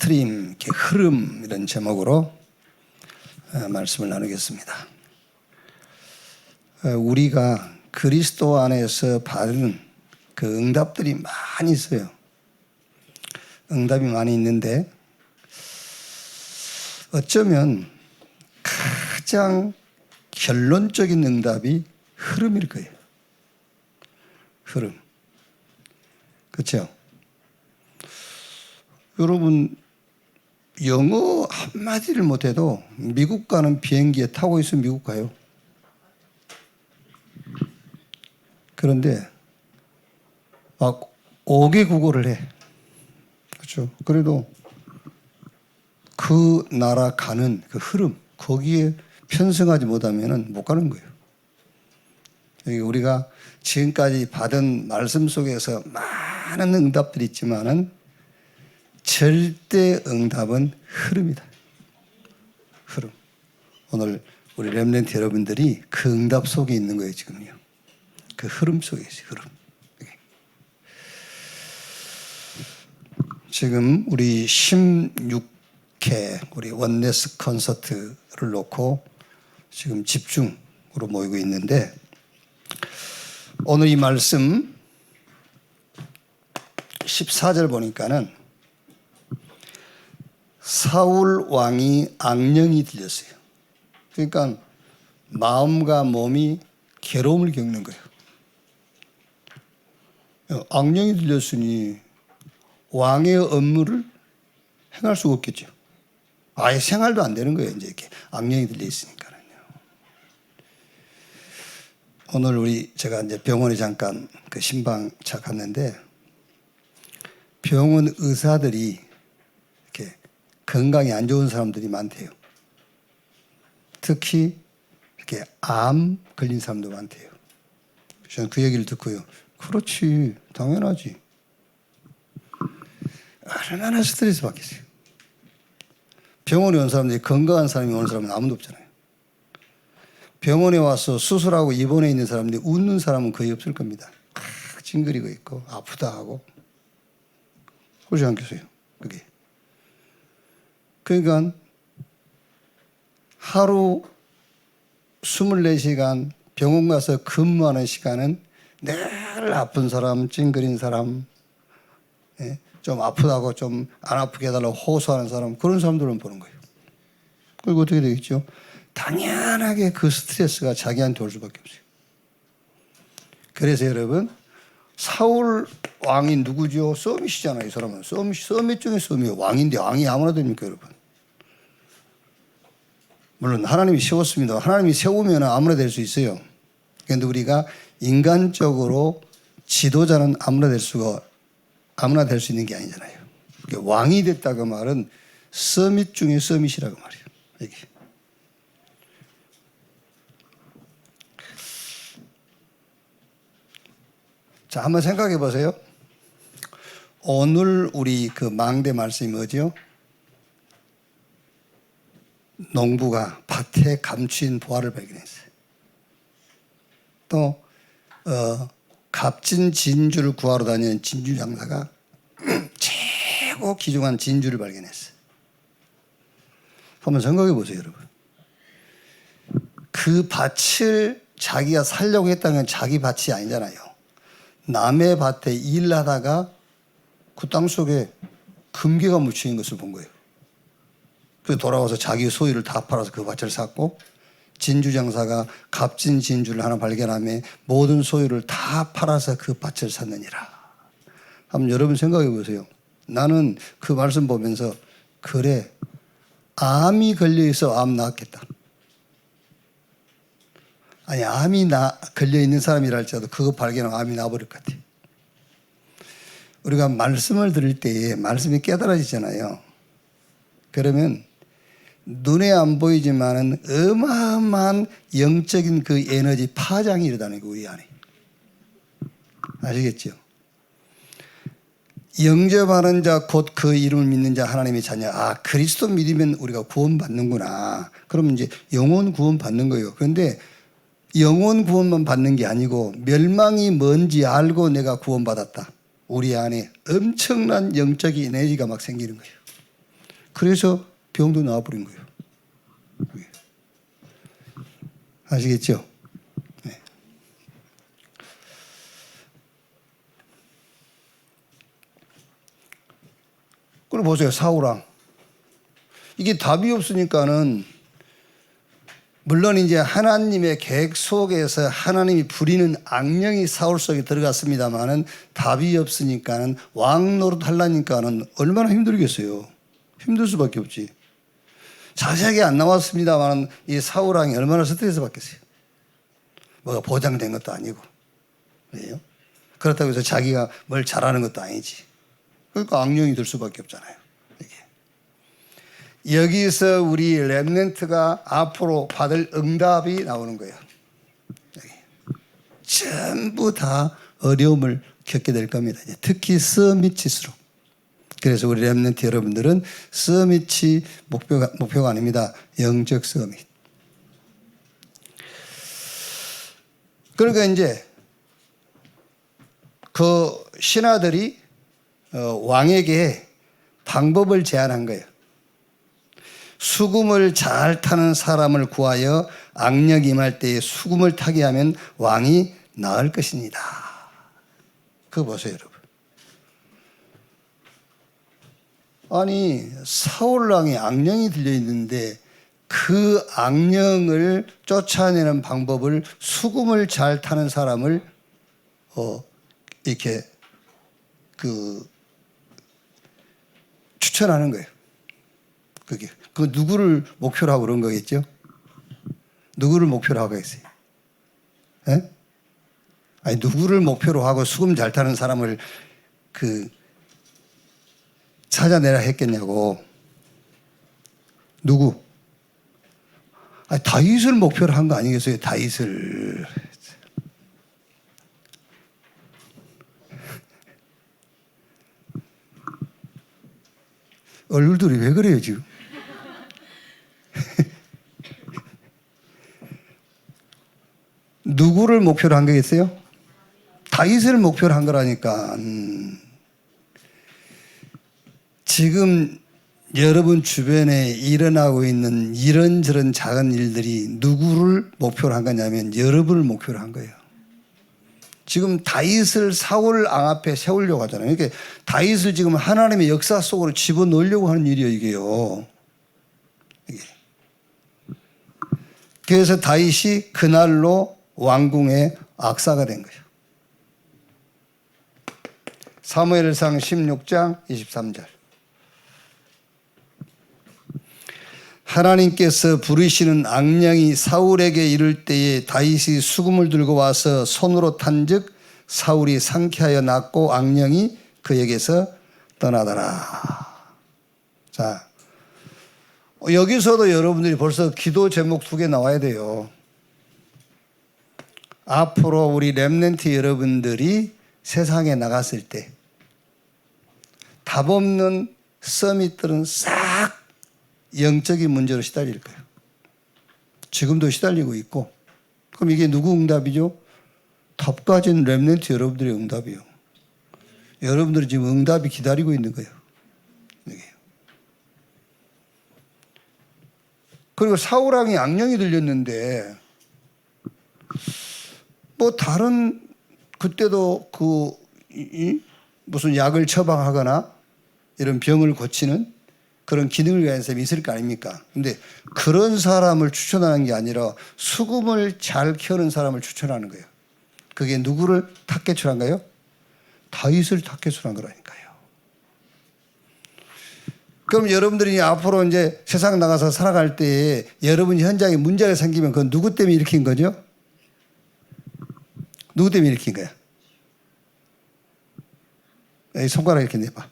스트림, 이렇게 흐름 이런 제목으로 말씀을 나누겠습니다. 우리가 그리스도 안에서 받은 그 응답들이 많이 있어요. 응답이 많이 있는데 어쩌면 가장 결론적인 응답이 흐름일 거예요. 흐름. 그렇죠? 여러분 영어 한마디를 못해도 미국 가는 비행기에 타고 있으면 미국 가요. 그런데 막 5개 국어를 해. 그렇죠? 그래도 그 나라 가는 그 흐름, 거기에 편승하지 못하면 못 가는 거예요. 우리가 지금까지 받은 말씀 속에서 많은 응답들이 있지만은 절대 응답은 흐름이다. 흐름. 오늘 우리 렘넌트 여러분들이 그 응답 속에 있는 거예요, 지금요. 그 흐름 속에 있어요, 흐름. 지금 우리 16회 우리 원네스 콘서트를 놓고 지금 집중으로 모이고 있는데 오늘 이 말씀 14절 보니까는 사울 왕이 악령이 들렸어요. 그러니까 마음과 몸이 괴로움을 겪는 거예요. 악령이 들렸으니 왕의 업무를 행할 수가 없겠죠. 아예 생활도 안 되는 거예요. 이제 이렇게 악령이 들려 있으니까요. 오늘 제가 이제 병원에 잠깐 그 신방차 갔는데 병원 의사들이 이렇게 건강이 안 좋은 사람들이 많대요. 특히 이렇게 암 걸린 사람도 많대요. 저는 그 얘기를 듣고요. 그렇지, 당연하지. 얼마나 스트레스 받겠어요. 병원에 온 사람들이 건강한 사람이 오는 사람은 아무도 없잖아요. 병원에 와서 수술하고 입원해 있는 사람들이 웃는 사람은 거의 없을 겁니다. 찡그리고 있고 아프다 하고. 그러지 않겠어요? 그게. 그러니까 하루 24시간 병원 가서 근무하는 시간은 늘 아픈 사람, 찡그린 사람, 좀 아프다고 좀 안 아프게 해달라고 호소하는 사람, 그런 사람들은 보는 거예요. 그리고 어떻게 되겠죠? 당연하게 그 스트레스가 자기한테 올 수밖에 없어요. 그래서 여러분, 사울 왕이 누구죠? 서밋이잖아요. 이 사람은 서밋 중에 서밋이에요. 왕인데 왕이 아무나 됩니까, 여러분? 물론 하나님이 세웠습니다. 하나님이 세우면 아무나 될 수 있어요. 그런데 우리가 인간적으로 지도자는 아무나 될 수 있는 게 아니잖아요. 왕이 됐다 그 말은 서밋 중에 서밋이라고 말이에요. 이게. 자, 한번 생각해 보세요. 오늘 우리 그 망대 말씀이 뭐죠? 농부가 밭에 감추인 보화를 발견했어요. 또 값진 진주를 구하러 다니는 진주 장사가 최고 귀중한 진주를 발견했어요. 한번 생각해 보세요, 여러분. 그 밭을 자기가 살려고 했다는 건 자기 밭이 아니잖아요. 남의 밭에 일하다가 그 땅 속에 금괴가 묻혀 있는 것을 본 거예요. 그래서 돌아와서 자기 소유를 다 팔아서 그 밭을 샀고 진주 장사가 값진 진주를 하나 발견하며 모든 소유를 다 팔아서 그 밭을 샀느니라. 한번 여러분 생각해 보세요. 나는 그 말씀 보면서 그래, 암이 걸려있어 암 나았겠다. 아니, 암이 걸려있는 사람이라 할지라도 그거 발견하면 암이 나버릴 것 같아요. 우리가 말씀을 들을 때에 말씀이 깨달아지잖아요. 그러면 눈에 안 보이지만은 어마어마한 영적인 그 에너지 파장이 일어나는 거예요, 우리 안에. 아시겠죠? 영접하는 자 곧 그 이름을 믿는 자 하나님의 자녀. 아, 그리스도 믿으면 우리가 구원받는구나. 그러면 이제 영혼 구원 받는 거예요. 그런데 영혼 구원만 받는 게 아니고 멸망이 뭔지 알고 내가 구원받았다. 우리 안에 엄청난 영적인 에너지가 막 생기는 거예요. 그래서 병도 나와버린 거예요. 아시겠죠? 네. 그리고 보세요. 사울왕. 이게 답이 없으니까는 물론 이제 하나님의 계획 속에서 하나님이 부리는 악령이 사울 속에 들어갔습니다만은 답이 없으니까는 왕 노릇 하려니까는 얼마나 힘들겠어요. 힘들 수밖에 없지. 자세하게 안 나왔습니다만은 이 사울 왕이 얼마나 스트레스 받겠어요. 뭐가 보장된 것도 아니고. 그래요? 그렇다고 해서 자기가 뭘 잘하는 것도 아니지. 그러니까 악령이 될 수밖에 없잖아요. 여기서 우리 렘넌트가 앞으로 받을 응답이 나오는 거예요. 전부 다 어려움을 겪게 될 겁니다. 특히 서밋일수록. 그래서 우리 렘넌트 여러분들은 서밋이 목표가 아닙니다. 영적 서밋. 그러니까 이제 그 신하들이 왕에게 방법을 제안한 거예요. 수금을 잘 타는 사람을 구하여 악령이 임할 때에 수금을 타게 하면 왕이 나을 것입니다. 그거 보세요, 여러분. 아니, 사울왕에 악령이 들려있는데 그 악령을 쫓아내는 방법을 수금을 잘 타는 사람을 이렇게 추천하는 거예요. 그게. 그 누구를 목표로 하고 그런 거겠죠? 누구를 목표로 하고 있어요? 예? 아니, 누구를 목표로 하고 수금 잘 타는 사람을 찾아내라 했겠냐고. 누구? 아니, 다윗을 목표로 한 거 아니겠어요? 다윗을. 얼굴들이 왜 그래요, 지금? 누구를 목표로 한 거겠어요? 다윗을 목표로 한 거라니까. 지금 여러분 주변에 일어나고 있는 이런저런 작은 일들이 누구를 목표로 한 거냐면 여러분을 목표로 한 거예요. 지금 다윗을 사울 왕 앞에 세우려고 하잖아요. 이렇게 다윗을 지금 하나님의 역사 속으로 집어넣으려고 하는 일이에요, 이게요. 이게. 그래서 다윗이 그날로 왕궁의 악사가 된 거예요. 사무엘상 16장 23절. 하나님께서 부르시는 악령이 사울에게 이를 때에 다윗이 수금을 들고 와서 손으로 탄즉 사울이 상쾌하여 낫고 악령이 그에게서 떠나더라. 자, 여기서도 여러분들이 벌써 기도 제목 2개 나와야 돼요. 앞으로 우리 렘넌트 여러분들이 세상에 나갔을 때 답 없는 서밋들은 싹 영적인 문제로 시달릴 거예요. 지금도 시달리고 있고. 그럼 이게 누구 응답이죠? 답 가진 렘넌트 여러분들의 응답이에요. 여러분들이 지금 응답이 기다리고 있는 거예요. 그리고 사울왕이 악령이 들렸는데 뭐 다른 그때도 무슨 약을 처방하거나 이런 병을 고치는 그런 기능을 가진 사람이 있을 거 아닙니까? 근데 그런 사람을 추천하는 게 아니라 수금을 잘 키우는 사람을 추천하는 거예요. 그게 누구를 탁개출한가요? 다윗을 탁개출한 거라니까요. 그럼 여러분들이 앞으로 이제 세상 나가서 살아갈 때 여러분 현장에 문제가 생기면 그건 누구 때문에 일으킨 거죠? 누구 때문에 일으킨 거야? 여기 손가락 이렇게 내봐.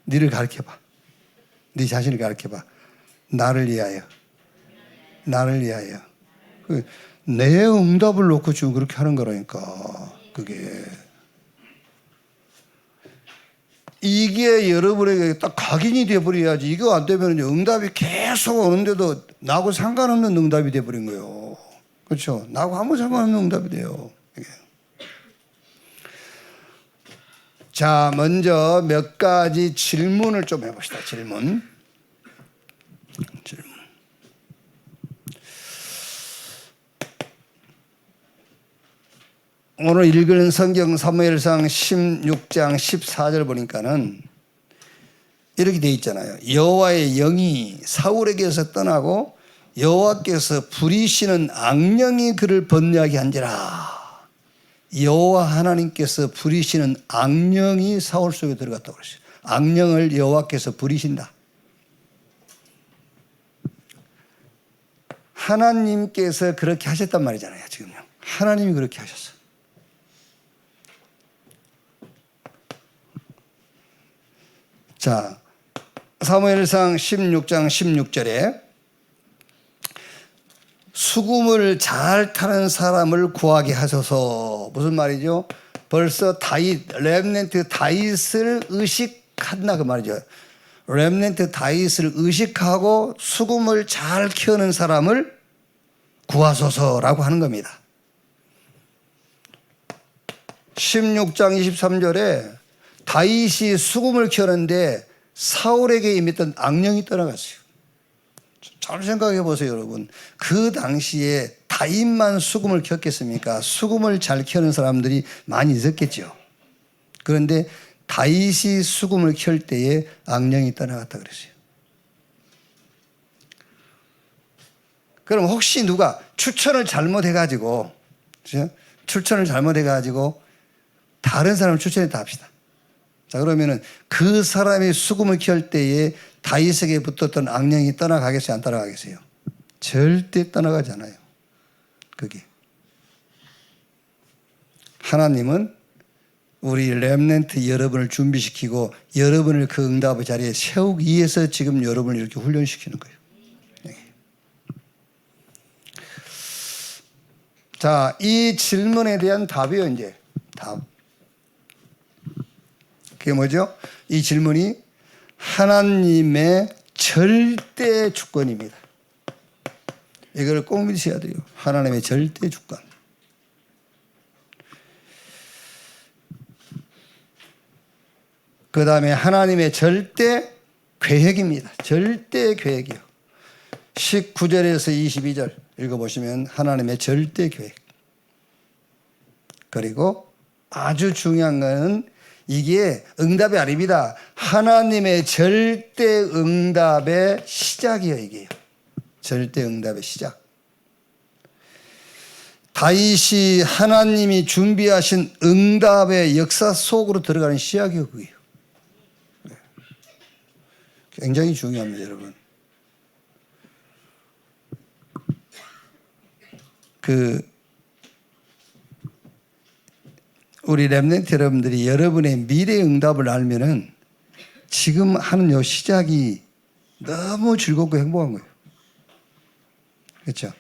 니를 가르쳐봐. 네 자신을 가르쳐봐. 나를 위하여. 나를 위하여. 내 응답을 놓고 지금 그렇게 하는 거라니까. 그게. 이게 여러분에게 딱 각인이 돼버려야지. 이거 안 되면 응답이 계속 오는데도 나하고 상관없는 응답이 돼버린 거예요. 그렇죠? 나하고 아무 상관없는 응답이 돼요. 이게. 자, 먼저 몇 가지 질문을 좀 해봅시다. 질문. 오늘 읽은 성경 사무엘상 16장 14절 보니까는 이렇게 돼 있잖아요. 여호와의 영이 사울에게서 떠나고 여호와께서 부리시는 악령이 그를 번뇌하게 한지라. 여호와 하나님께서 부리시는 악령이 사울 속에 들어갔다고 그랬어요. 악령을 여호와께서 부리신다. 하나님께서 그렇게 하셨단 말이잖아요. 지금요. 하나님이 그렇게 하셨어요. 자, 사무엘상 16장 16절에 수금을 잘 타는 사람을 구하게 하소서. 무슨 말이죠? 벌써 다윗, 렘넌트 다윗을 의식한다 그 말이죠. 렘넌트 다윗을 의식하고 수금을 잘 키우는 사람을 구하소서라고 하는 겁니다. 16장 23절에 다윗이 수금을 키우는데 사울에게 임했던 악령이 떠나갔어요. 잘 생각해 보세요, 여러분. 그 당시에 다윗만 수금을 키웠겠습니까? 수금을 잘 키우는 사람들이 많이 있었겠죠. 그런데 다윗이 수금을 키울 때에 악령이 떠나갔다 그랬어요. 그럼 혹시 누가 추천을 잘못해가지고 다른 사람을 추천했다 합시다. 자, 그러면은 그 사람이 수금을 키울 때에 다윗에게 붙었던 악령이 떠나가겠어요? 안 떠나가겠어요? 절대 떠나가지 않아요. 그게. 하나님은 우리 렘넌트 여러분을 준비시키고 여러분을 그 응답의 자리에 세우기 위해서 지금 여러분을 이렇게 훈련시키는 거예요. 네. 자, 이 질문에 대한 답이요, 이제. 답. 그게 뭐죠? 이 질문이 하나님의 절대 주권입니다. 이걸 꼭 믿으셔야 돼요. 하나님의 절대 주권. 그 다음에 하나님의 절대 계획입니다. 절대 계획이요. 19절에서 22절 읽어보시면 하나님의 절대 계획. 그리고 아주 중요한 것은 이게 응답이 아닙니다. 하나님의 절대 응답의 시작이에요, 이게요. 절대 응답의 시작. 다윗이 하나님이 준비하신 응답의 역사 속으로 들어가는 시작이에요, 그게요. 굉장히 중요합니다, 여러분. 우리 렘넌트 여러분들이 여러분의 미래 응답을 알면은 지금 하는 요 시작이 너무 즐겁고 행복한 거예요. 그렇죠?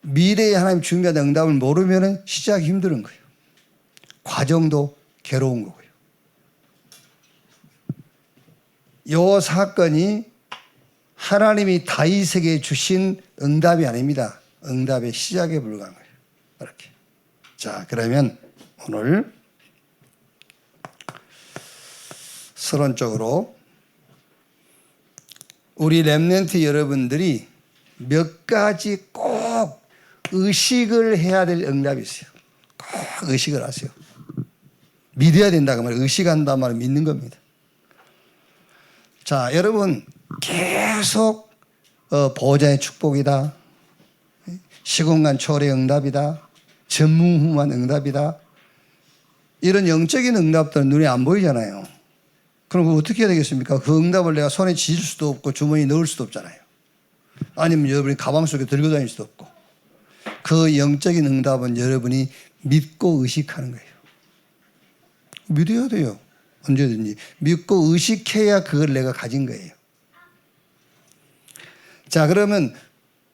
미래에 하나님 준비한 응답을 모르면은 시작이 힘든 거예요. 과정도 괴로운 거고요. 요 사건이 하나님이 다윗에게 주신 응답이 아닙니다. 응답의 시작에 불과한 거예요. 이렇게. 자, 그러면 오늘 서론적으로 우리 렘넌트 여러분들이 몇 가지 꼭 의식을 해야 될 응답이 있어요. 꼭 의식을 하세요. 믿어야 된다고 말이에요. 의식한다 말은 믿는 겁니다. 자, 여러분 계속 보호자의 축복이다. 시공간 초월의 응답이다. 전무후무한 응답이다. 이런 영적인 응답들은 눈에 안 보이잖아요. 그럼 그거 어떻게 해야 되겠습니까? 그 응답을 내가 손에 쥐을 수도 없고 주머니에 넣을 수도 없잖아요. 아니면 여러분이 가방 속에 들고 다닐 수도 없고. 그 영적인 응답은 여러분이 믿고 의식하는 거예요. 믿어야 돼요. 언제든지. 믿고 의식해야 그걸 내가 가진 거예요. 자, 그러면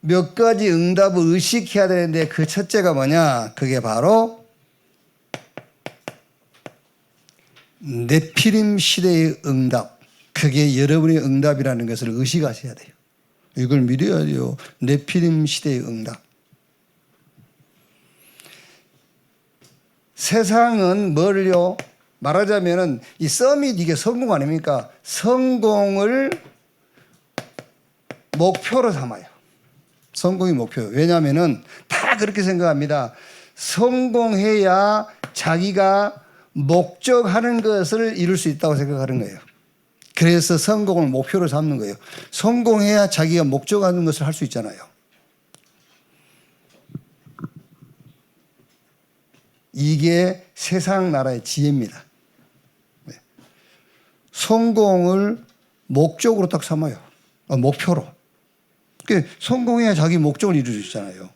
몇 가지 응답을 의식해야 되는데 그 첫째가 뭐냐? 그게 바로 네피림 시대의 응답. 그게 여러분의 응답이라는 것을 의식하셔야 돼요. 이걸 믿어야 돼요. 네피림 시대의 응답. 세상은 뭘요? 말하자면은 이 서밋 이게 성공 아닙니까? 성공을 목표로 삼아요. 성공이 목표예요. 왜냐하면은 다 그렇게 생각합니다. 성공해야 자기가 목적하는 것을 이룰 수 있다고 생각하는 거예요. 그래서 성공을 목표로 삼는 거예요. 성공해야 자기가 목적하는 것을 할 수 있잖아요. 이게 세상 나라의 지혜입니다. 성공을 목적으로 딱 삼아요. 목표로. 그러니까 성공해야 자기 목적을 이룰 수 있잖아요.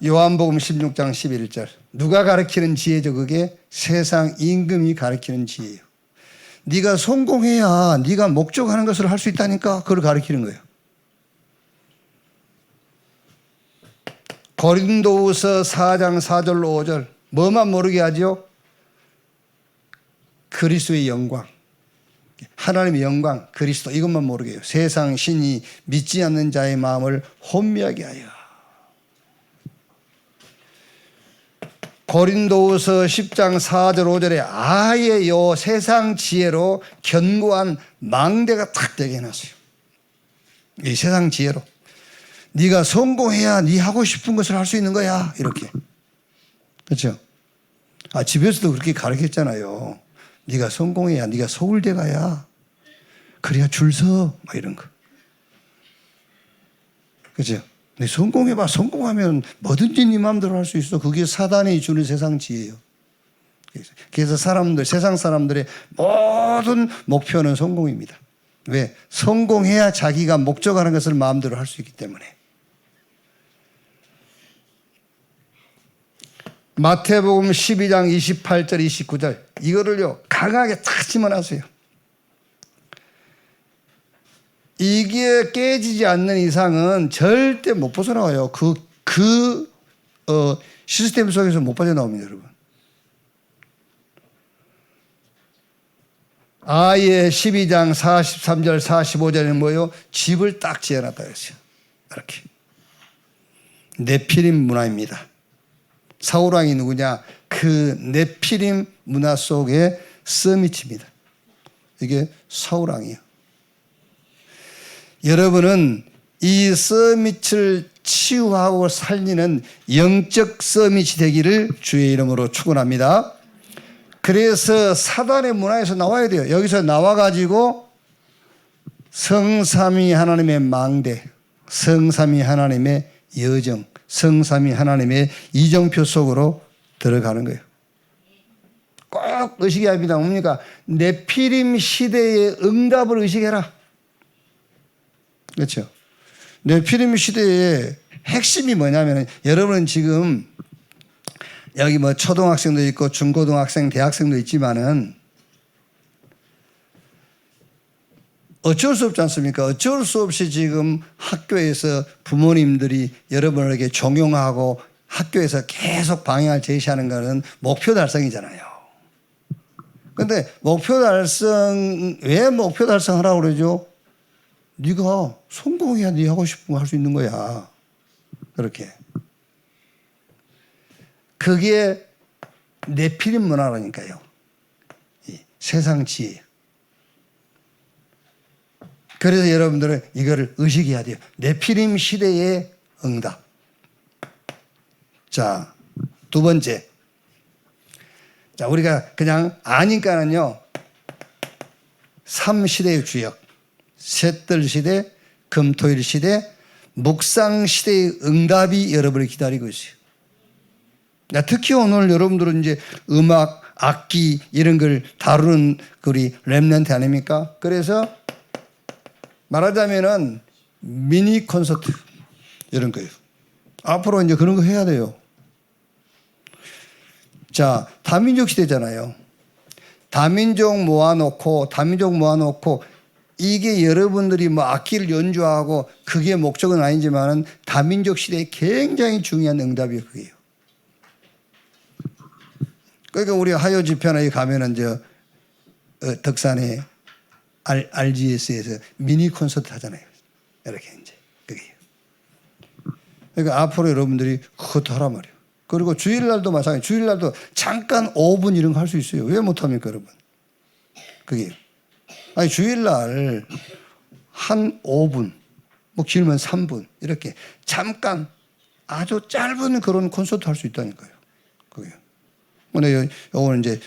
요한복음 16장 11절. 누가 가르치는 지혜죠? 그게 세상 임금이 가르치는 지혜예요. 네가 성공해야 네가 목적하는 것을 할 수 있다니까 그걸 가르치는 거예요. 고린도후서 4장 4절로 5절. 뭐만 모르게 하죠? 그리스도의 영광, 하나님의 영광, 그리스도 이것만 모르게 해요. 세상 신이 믿지 않는 자의 마음을 혼미하게 하여. 고린도후서 10장 4절 5절에 아예 요 세상 지혜로 견고한 망대가 탁 되게 해놨어요. 이 세상 지혜로. 네가 성공해야 네 하고 싶은 것을 할 수 있는 거야. 이렇게. 그렇죠? 집에서도 그렇게 가르쳤잖아요. 네가 성공해야 네가 서울대 가야. 그래야 줄 서. 막 이런 거. 그렇죠? 네, 성공해봐. 성공하면 뭐든지 네 마음대로 할 수 있어. 그게 사단이 주는 세상 지혜예요. 그래서 세상 사람들의 모든 목표는 성공입니다. 왜? 성공해야 자기가 목적하는 것을 마음대로 할 수 있기 때문에. 마태복음 12장 28절 29절 이거를요 강하게 탁 집어넣으세요. 이게 깨지지 않는 이상은 절대 못 벗어나와요. 시스템 속에서 못 빠져나옵니다, 여러분. 아예 12장 43절 45절에는 뭐예요? 집을 딱 지어놨다 그랬어요. 이렇게. 네피림 문화입니다. 사울왕이 누구냐? 그 네피림 문화 속의 서밋입니다. 이게 사울왕이에요. 여러분은 이 서밋을 치유하고 살리는 영적 서밋이 되기를 주의 이름으로 축원합니다. 그래서 사단의 문화에서 나와야 돼요. 여기서 나와가지고 성삼위 하나님의 망대, 성삼위 하나님의 여정, 성삼위 하나님의 이정표 속으로 들어가는 거예요. 꼭 의식해야 합니다. 뭡니까? 네피림 시대의 응답을 의식해라. 그렇죠? 네피림 시대의 핵심이 뭐냐면 여러분은 지금 여기 뭐 초등학생도 있고 중고등학생, 대학생도 있지만은 어쩔 수 없지 않습니까? 어쩔 수 없이 지금 학교에서 부모님들이 여러분에게 종용하고 학교에서 계속 방향을 제시하는 것은 목표 달성이잖아요. 그런데 왜 목표 달성하라고 그러죠? 네가 성공해야 네 하고 싶은 거 할 수 있는 거야. 그렇게. 그게 네피림 문화라니까요. 세상 지혜. 그래서 여러분들은 이거를 의식해야 돼요. 네피림 시대의 응답. 자, 두 번째. 자, 우리가 그냥 아니까는요. 3시대의 주역. 셋들 시대, 금토일 시대, 묵상 시대의 응답이 여러분을 기다리고 있어요. 특히 오늘 여러분들은 이제 음악, 악기 이런 걸 다루는 우리 렘넌트 아닙니까? 그래서 말하자면은 미니 콘서트 이런 거예요. 앞으로 이제 그런 거 해야 돼요. 자, 다민족 시대잖아요. 다민족 모아놓고 이게 여러분들이 뭐 악기를 연주하고 그게 목적은 아니지만은 다민족 시대에 굉장히 중요한 응답이 그게요. 그러니까 우리 하요 집회나 가면은 덕산에 RGS에서 미니 콘서트 하잖아요. 이렇게 이제 그게요. 그러니까 앞으로 여러분들이 그것도 하란 말이에요. 그리고 주일날도 마찬가지. 주일날도 잠깐 5분 이런 거 할 수 있어요. 왜 못합니까, 여러분? 그게. 아니, 주일날 한 5분, 뭐 길면 3분, 이렇게 잠깐 아주 짧은 그런 콘서트 할 수 있다니까요. 그게. 근데 요거는 이제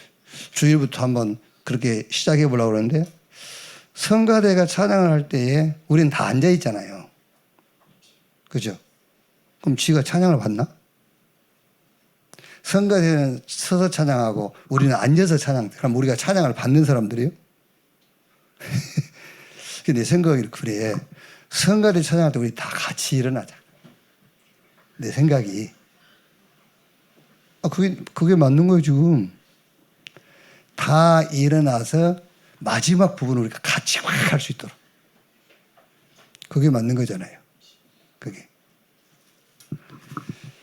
주일부터 한번 그렇게 시작해 보려고 그러는데, 성가대가 찬양을 할 때에 우리는 다 앉아 있잖아요. 그죠? 그럼 지가 찬양을 받나? 성가대는 서서 찬양하고 우리는 앉아서 찬양. 그럼 우리가 찬양을 받는 사람들이요? 내 생각이 그래. 성가대 찬양할 때 우리 다 같이 일어나자. 내 생각이. 그게 맞는 거예요, 지금. 다 일어나서 마지막 부분을 우리가 같이 확 할 수 있도록. 그게 맞는 거잖아요. 그게.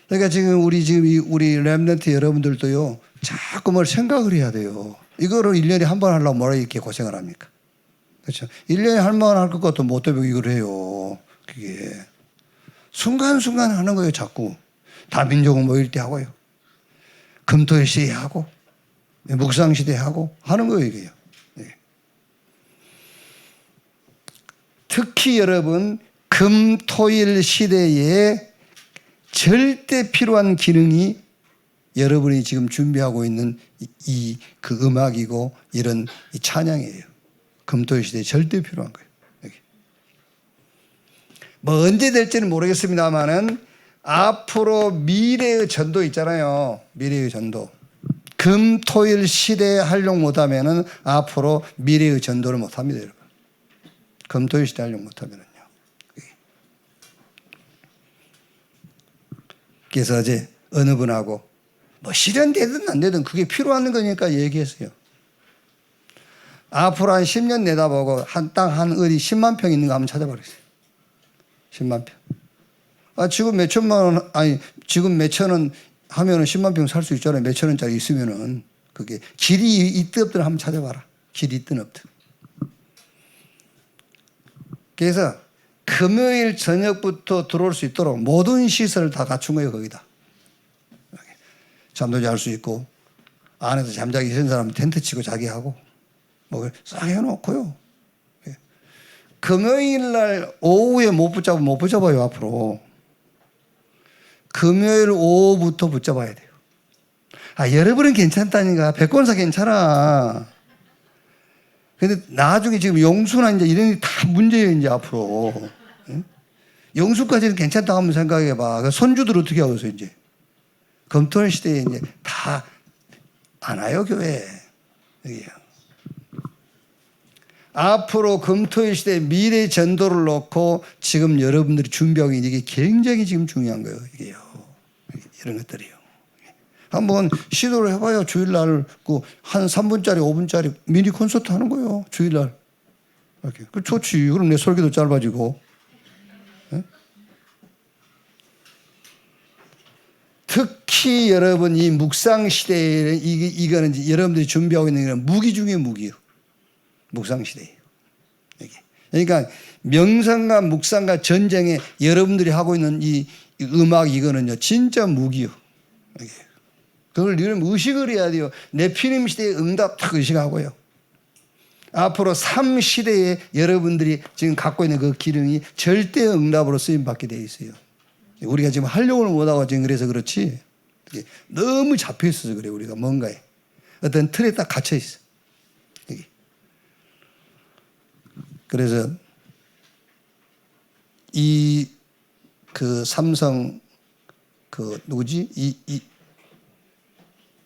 그러니까 지금 우리 랩런트 여러분들도요, 자꾸 뭘 생각을 해야 돼요. 이거를 1년에 한 번 하려고 뭐라 이렇게 고생을 합니까? 그렇죠? 1년에 한 번 할 것도 못 되고 이걸 해요. 그게. 순간순간 하는 거예요, 자꾸. 다민족은 모일 때 하고요. 금토일 시대 하고, 묵상 시대 하고 하는 거예요, 이게요. 네. 특히 여러분, 금토일 시대에 절대 필요한 기능이 여러분이 지금 준비하고 있는 그 음악이고 이런 이 찬양이에요. 금토일 시대에 절대 필요한 거예요. 여기. 뭐 언제 될지는 모르겠습니다만은 앞으로 미래의 전도 있잖아요. 미래의 전도. 금토일 시대에 활용 못하면은 앞으로 미래의 전도를 못합니다, 여러분. 금토일 시대 활용 못하면은요. 그래서 이제 어느 분하고 뭐 실현되든 안 되든 그게 필요한 거니까 얘기했어요. 앞으로 한 10년 내다보고 한 땅 한 어디 10만 평 있는 거 한번 찾아버렸어요. 10만 평. 지금 몇 천만 원, 지금 몇 천 원 하면은 10만 평 살 수 있잖아요. 몇 천 원짜리 있으면은. 그게 길이 있든 없든 한번 찾아봐라. 길이 있든 없든. 그래서 금요일 저녁부터 들어올 수 있도록 모든 시설을 다 갖춘 거예요, 거기다. 잠도 잘 수 있고, 안에서 잠자기 싫은 사람은 텐트 치고 자기 하고, 뭐, 싹 해놓고요. 금요일 날 오후에 못 붙잡아요, 앞으로. 금요일 오후부터 붙잡아야 돼요. 여러분은 괜찮다니까. 백권사 괜찮아. 근데 나중에 지금 용수나 이제 이런 게 다 문제예요, 이제 앞으로. 응? 용수까지는 괜찮다고 한번 생각해 봐. 손주들 어떻게 하겠어, 이제. 금토일 시대에 이제 다 안 와요, 교회. 여기요. 앞으로 금토일 시대에 미래 전도를 놓고 지금 여러분들이 준비하고 있는 이게 굉장히 지금 중요한 거예요, 이게요. 이런 것들이요. 한번 시도를 해봐요. 주일날 한 3분짜리, 5분짜리 미니 콘서트 하는 거예요. 주일날. 이렇게. 그 좋지. 그럼 내 설교도 짧아지고. 네? 특히 여러분 이 묵상 시대에 이거는 여러분들이 준비하고 있는 건 무기 중에 무기요. 묵상 시대예요. 그러니까 명상과 묵상과 전쟁에 여러분들이 하고 있는 이 음악 이거는요 진짜 무기요. 그걸 여러분 의식을 해야 돼요. 네피림 시대의 응답 딱 의식하고요. 앞으로 3시대에 여러분들이 지금 갖고 있는 그 기능이 절대 응답으로 쓰임받게 되어 있어요. 우리가 지금 활용을 못하고 지금 그래서 그렇지 너무 잡혀 있어서 그래. 우리가 뭔가에 어떤 틀에 딱 갇혀 있어. 여기. 그래서 이 그 삼성 그 누구지?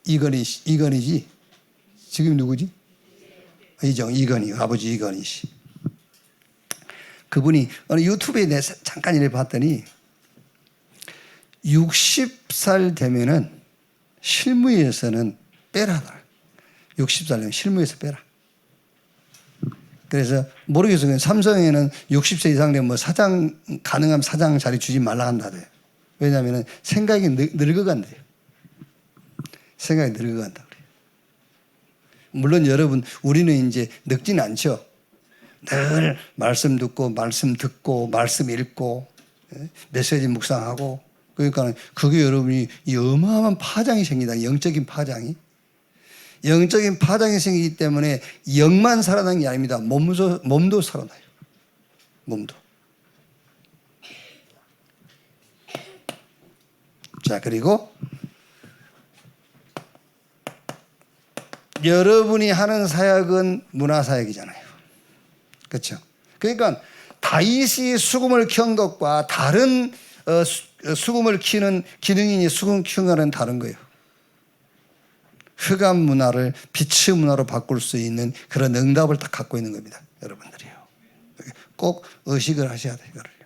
이건희지? 지금 누구지? 이건희, 아버지 이건희 씨. 그분이 어느 유튜브에 내가 잠깐 이렇게 봤더니 60살 되면은 실무에서는 빼라더라. 60살 되면 실무에서 빼라. 그래서 모르겠어요. 삼성에는 60세 이상 되면 뭐 사장, 가능하면 사장 자리 주지 말라 한다대요. 왜냐하면 생각이 늙어간대요. 생각이 늙어간다 그래요. 물론 여러분, 우리는 이제 늙지는 않죠. 늘 말씀 듣고, 말씀 읽고, 메시지 묵상하고, 그러니까 그게 여러분이 이 어마어마한 파장이 생긴다. 영적인 파장이. 영적인 파장이 생기기 때문에 영만 살아나는 게 아닙니다. 몸도 살아나요. 몸도. 자, 그리고 여러분이 하는 사역은 문화사역이잖아요. 그렇죠? 그러니까 다윗이 수금을 켠 것과 다른 수금을 키는 기능인이 수금 키는 거는 다른 거예요. 흑암 문화를 빛의 문화로 바꿀 수 있는 그런 응답을 딱 갖고 있는 겁니다. 여러분들이요. 꼭 의식을 하셔야 돼요. 이거를요.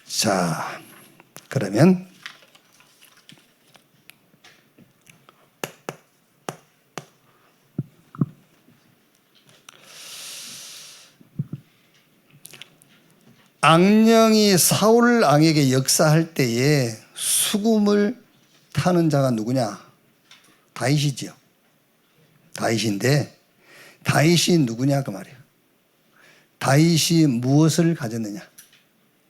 자, 그러면 악령이 사울 왕에게 역사할 때에 수금을 타는 자가 누구냐? 다윗이지요. 다윗인데 다윗이 누구냐 그 말이에요. 다윗이 무엇을 가졌느냐?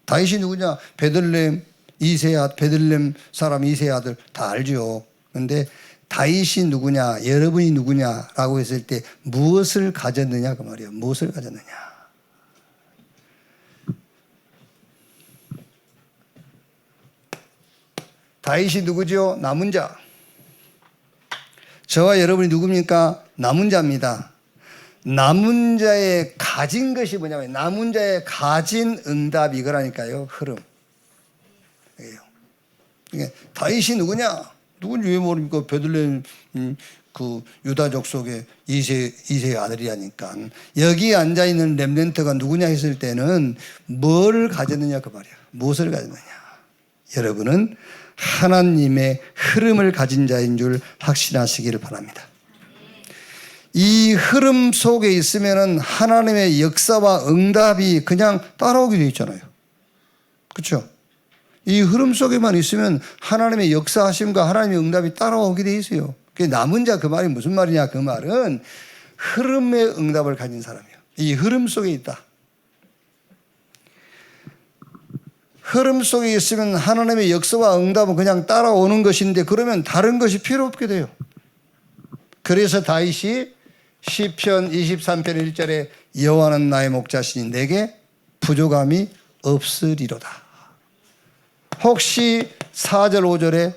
다윗이 누구냐? 베들레헴 사람 이새의 아들 다 알죠. 그런데 다윗이 누구냐? 여러분이 누구냐라고 했을 때 무엇을 가졌느냐 그 말이에요. 무엇을 가졌느냐? 다윗이 누구죠? 남은 자. 저와 여러분이 누굽니까? 남은 자입니다. 남은 자의 가진 것이 뭐냐면 남은 자의 가진 응답이 이거라니까요. 흐름. 그러니까 다윗이 누구냐? 누군지 왜 모릅니까? 베들레헴 그 유다족 속에 이새의 아들이라니까. 여기 앉아있는 렘넌트가 누구냐 했을 때는 뭘 가졌느냐 그 말이야. 무엇을 가졌느냐. 여러분은 하나님의 흐름을 가진 자인 줄 확신하시기를 바랍니다. 이 흐름 속에 있으면은 하나님의 역사와 응답이 그냥 따라오게 되어 있잖아요. 그렇죠? 이 흐름 속에만 있으면 하나님의 역사하심과 하나님의 응답이 따라오게 되어 있어요. 남은 자 그 말이 무슨 말이냐? 그 말은 흐름의 응답을 가진 사람이에요. 이 흐름 속에 있다. 흐름 속에 있으면 하나님의 역사와 응답은 그냥 따라오는 것인데 그러면 다른 것이 필요 없게 돼요. 그래서 다윗이 시편 23편 1절에 여호와는 나의 목자시니 내게 부족함이 없으리로다. 혹시 4절 5절에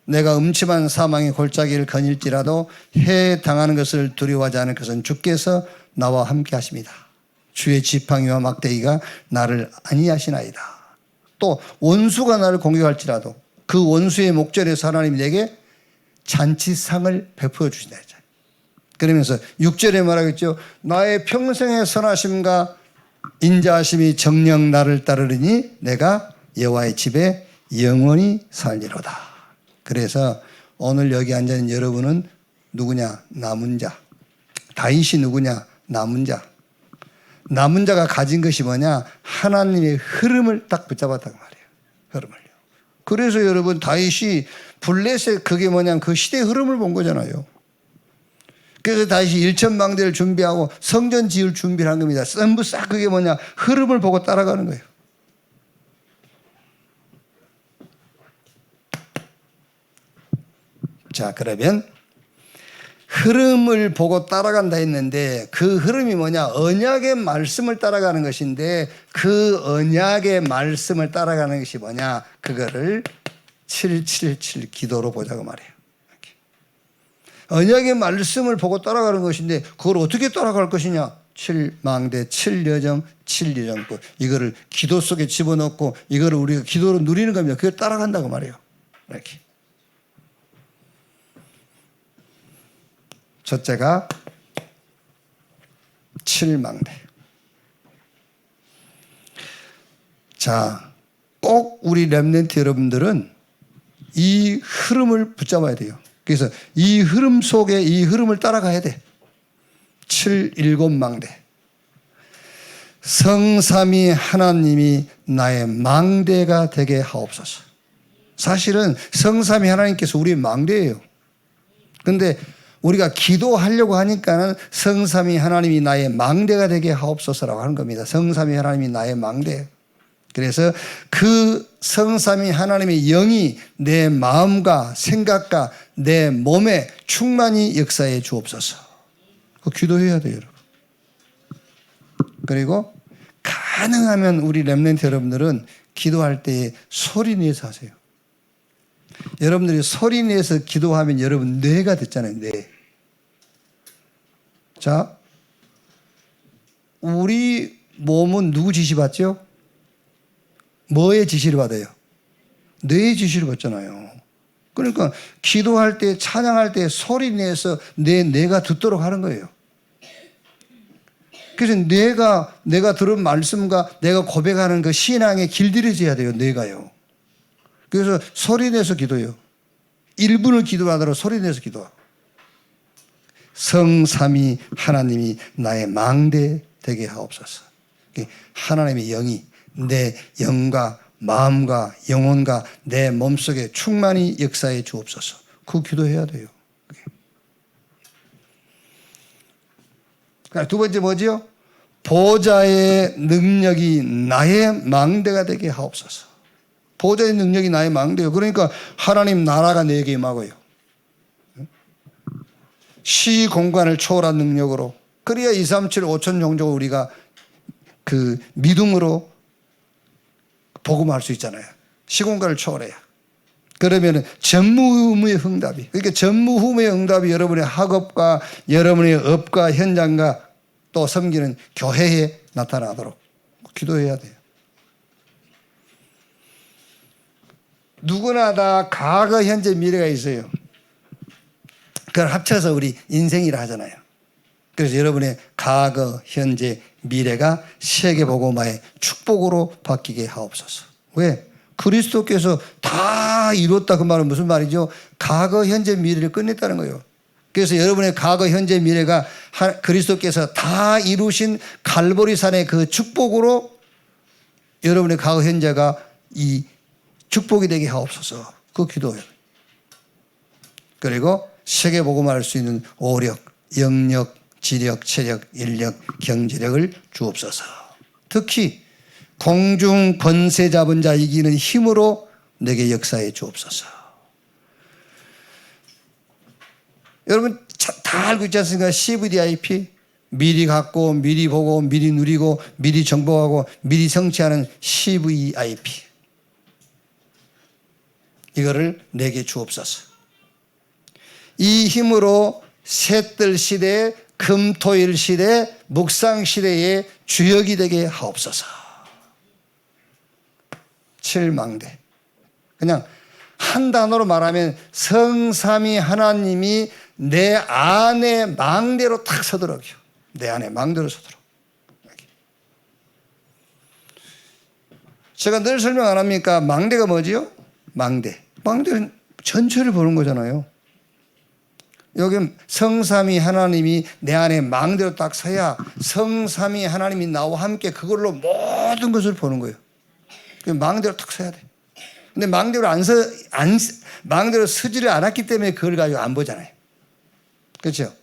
내가 음침한 사망의 골짜기를 거닐지라도 해에 당하는 것을 두려워하지 않을 것은 주께서 나와 함께 하십니다. 주의 지팡이와 막대기가 나를 안위하시나이다. 또 원수가 나를 공격할지라도 그 원수의 목전에서 하나님이 내게 잔치상을 베풀어 주신다. 그러면서 6절에 말하겠죠. 나의 평생의 선하심과 인자하심이 정녕 나를 따르리니 내가 여호와의 집에 영원히 살리로다. 그래서 오늘 여기 앉아있는 여러분은 누구냐? 남은 자. 다윗이 누구냐? 남은 자. 남은 자가 가진 것이 뭐냐? 하나님의 흐름을 딱 붙잡았단 말이에요. 흐름을요. 그래서 여러분 다윗이 블레셋 그게 뭐냐? 그 시대의 흐름을 본 거잖아요. 그래서 다윗이 일천망대를 준비하고 성전 지을 준비를 한 겁니다. 전부 싹 그게 뭐냐? 흐름을 보고 따라가는 거예요. 자, 그러면 흐름을 보고 따라간다 했는데 그 흐름이 뭐냐? 언약의 말씀을 따라가는 것인데 그 언약의 말씀을 따라가는 것이 뭐냐? 그거를 777 기도로 보자고 말이에요. 언약의 말씀을 보고 따라가는 것인데 그걸 어떻게 따라갈 것이냐? 7망대, 7여정, 7여정구 이거를 기도 속에 집어넣고 이거를 우리가 기도로 누리는 겁니다. 그걸 따라간다고 말이에요. 이렇게. 첫째가 7망대. 자, 꼭 우리 렘넌트 여러분들은 이 흐름을 붙잡아야 돼요. 그래서 이 흐름 속에 이 흐름을 따라가야 돼. 7망대. 성삼위 하나님이 나의 망대가 되게 하옵소서. 사실은 성삼위 하나님께서 우리의 망대예요. 그런데 우리가 기도하려고 하니까는 성삼위 하나님이 나의 망대가 되게 하옵소서라고 하는 겁니다. 성삼위 하나님이 나의 망대. 그래서 그 성삼위 하나님의 영이 내 마음과 생각과 내 몸에 충만히 역사해 주옵소서. 그 기도해야 돼요, 여러분. 그리고 가능하면 우리 렘넌트 여러분들은 기도할 때 소리 내서 하세요. 여러분들이 소리 내서 기도하면 여러분 뇌가 됐잖아요, 뇌. 자, 우리 몸은 누구 지시 받죠? 뭐의 지시를 받아요? 뇌의 지시를 받잖아요. 그러니까 기도할 때, 찬양할 때 소리 내서 뇌가 듣도록 하는 거예요. 그래서 내가 들은 말씀과 내가 고백하는 그 신앙에 길들여져야 돼요, 뇌가요. 그래서 소리 내서 기도해요. 1분을 기도하더라도 소리 내서 기도하고. 성삼위 하나님이 나의 망대 되게 하옵소서. 하나님의 영이 내 영과 마음과 영혼과 내 몸속에 충만히 역사해 주옵소서. 그 기도해야 돼요. 두 번째 뭐지요? 보좌의 능력이 나의 망대가 되게 하옵소서. 보좌의 능력이 나의 망대요. 그러니까 하나님 나라가 내게 임하고요. 시 공간을 초월한 능력으로, 그래야 237 5천 종족을 우리가 그 믿음으로 복음할 수 있잖아요. 시공간을 초월해야. 그러면 전무후무의 응답이, 그러니까 전무후무의 응답이 여러분의 학업과 여러분의 업과 현장과 또 섬기는 교회에 나타나도록 기도해야 돼요. 누구나 다 과거, 현재, 미래가 있어요. 그걸 합쳐서 우리 인생이라 하잖아요. 그래서 여러분의 과거, 현재, 미래가 세계복음화의 축복으로 바뀌게 하옵소서. 왜? 그리스도께서 다 이뤘다 그 말은 무슨 말이죠? 과거, 현재, 미래를 끝냈다는 거예요. 그래서 여러분의 과거, 현재, 미래가 그리스도께서 다 이루신 갈보리산의 그 축복으로 여러분의 과거, 현재가 이 축복이 되게 하옵소서. 그 기도예요. 그리고 세계복음화를 할 수 있는 오력, 영력, 지력, 체력, 인력, 경제력을 주옵소서. 특히 공중 권세 잡은 자 이기는 힘으로 내게 역사해 주옵소서. 여러분 다 알고 있지 않습니까? CVDIP, 미리 갖고 미리 보고 미리 누리고 미리 정복하고 미리 성취하는 CVIP, 이거를 내게 주옵소서. 이 힘으로 셋들 시대, 금토일 시대, 묵상 시대의 주역이 되게 하옵소서. 7망대. 그냥 한 단어로 말하면 성삼위 하나님이 내 안에 망대로 탁 서도록요. 내 안에 망대로 서도록. 제가 늘 설명 안 합니까? 망대가 뭐지요? 망대는 전체를 보는 거잖아요. 여기 성삼위 하나님이 내 안에 망대로 딱 서야 성삼위 하나님이 나와 함께 그걸로 모든 것을 보는 거예요. 망대로 딱 서야 돼. 근데 망대로 서지를 않았기 때문에 그걸 가지고 안 보잖아요. 그렇죠?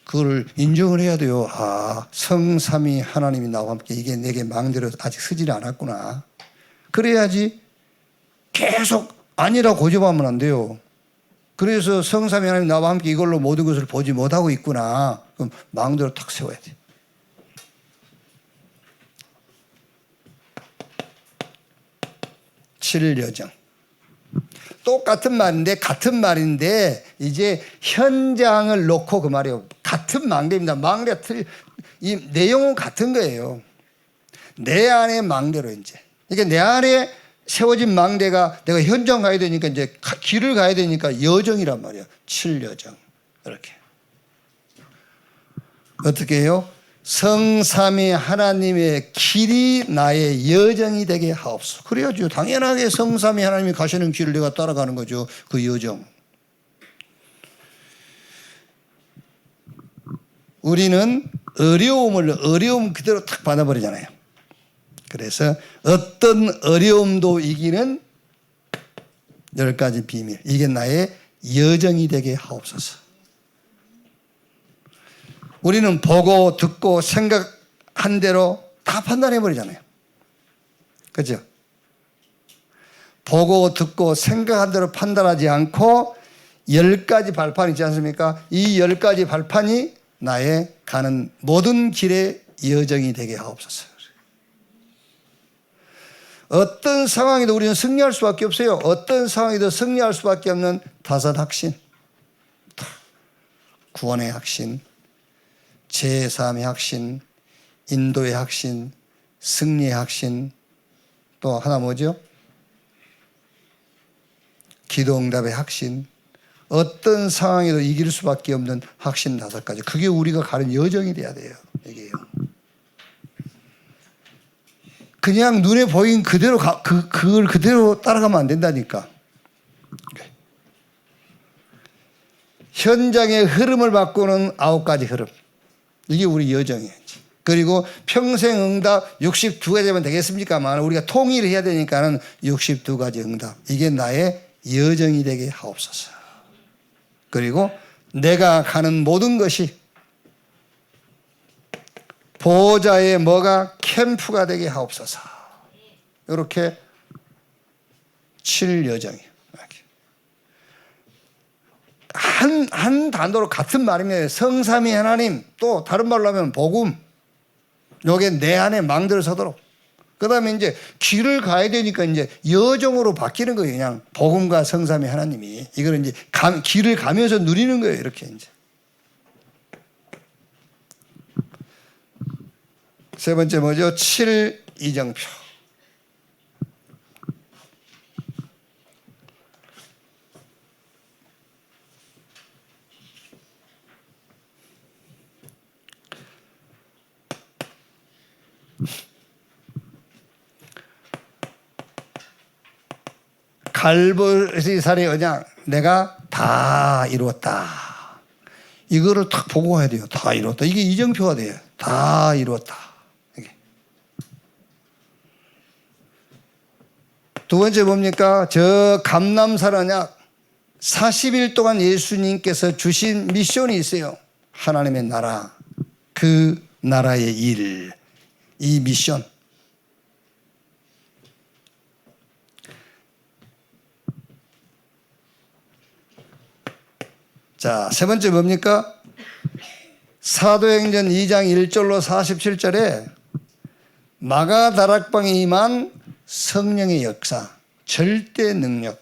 그걸 인정을 해야 돼요. 아, 성삼위 하나님이 나와 함께 이게 내게 망대로 아직 서지를 않았구나. 그래야지 계속 아니라고 고집하면 안 돼요. 그래서 성삼위 하나님 나와 함께 이걸로 모든 것을 보지 못하고 있구나. 그럼 망대로 탁 세워야 돼. 칠여정. 똑같은 말인데 같은 말인데 이제 현장을 놓고 그 말이에요. 같은 망대입니다. 망대가 이 내용은 같은 거예요. 내 안에 망대로 이제. 그러니까 내 안에 세워진 망대가 내가 현장 가야 되니까 이제 길을 가야 되니까 여정이란 말이에요. 7여정. 이렇게. 어떻게 해요? 성삼위 하나님의 길이 나의 여정이 되게 하옵소서. 그래야죠. 당연하게 성삼위 하나님이 가시는 길을 내가 따라가는 거죠. 그 여정. 우리는 어려움 그대로 탁 받아버리잖아요. 그래서 어떤 어려움도 이기는 10가지 비밀. 이게 나의 여정이 되게 하옵소서. 우리는 보고 듣고 생각한 대로 다 판단해 버리잖아요. 그렇죠? 보고 듣고 생각한 대로 판단하지 않고 10가지 발판 있지 않습니까? 이 10가지 발판이 나의 가는 모든 길의 여정이 되게 하옵소서. 어떤 상황에도 우리는 승리할 수밖에 없어요. 어떤 상황에도 승리할 수밖에 없는 다섯 확신. 구원의 확신, 제3의 확신, 인도의 확신, 승리의 확신, 또 하나 뭐죠? 기도응답의 확신. 어떤 상황에도 이길 수밖에 없는 확신 5가지. 그게 우리가 가는 여정이 돼야 돼요. 이게요. 그냥 눈에 보인 그대로 그걸 그대로 따라가면 안 된다니까. 현장의 흐름을 바꾸는 9가지 흐름. 이게 우리 여정이에요. 그리고 평생 응답 62가지면 되겠습니까만 우리가 통일을 해야 되니까는 62가지 응답. 이게 나의 여정이 되게 하옵소서. 그리고 내가 가는 모든 것이 보호자의 뭐가 캠프가 되게 하옵소서. 이렇게 7여정이에요. 한 단어로 같은 말입니다. 성삼위 하나님, 또 다른 말로 하면 복음. 요게 내 안에 망대를 서도록. 그 다음에 이제 길을 가야 되니까 이제 여정으로 바뀌는 거예요. 그냥 복음과 성삼위 하나님이. 이걸 이제 길을 가면서 누리는 거예요. 이렇게 이제. 세 번째 뭐죠? 7이정표. 갈보리살의 언약, 내가 다 이루었다. 이거를 딱 보고 가야 돼요. 다 이루었다. 이게 이정표가 돼요. 다 이루었다. 이게. 두 번째 뭡니까? 저 감람산 언약 40일 동안 예수님께서 주신 미션이 있어요. 하나님의 나라, 그 나라의 일, 이 미션. 자, 세 번째 뭡니까? 사도행전 2장 1절로 47절에 마가다락방에 임한 성령의 역사, 절대 능력.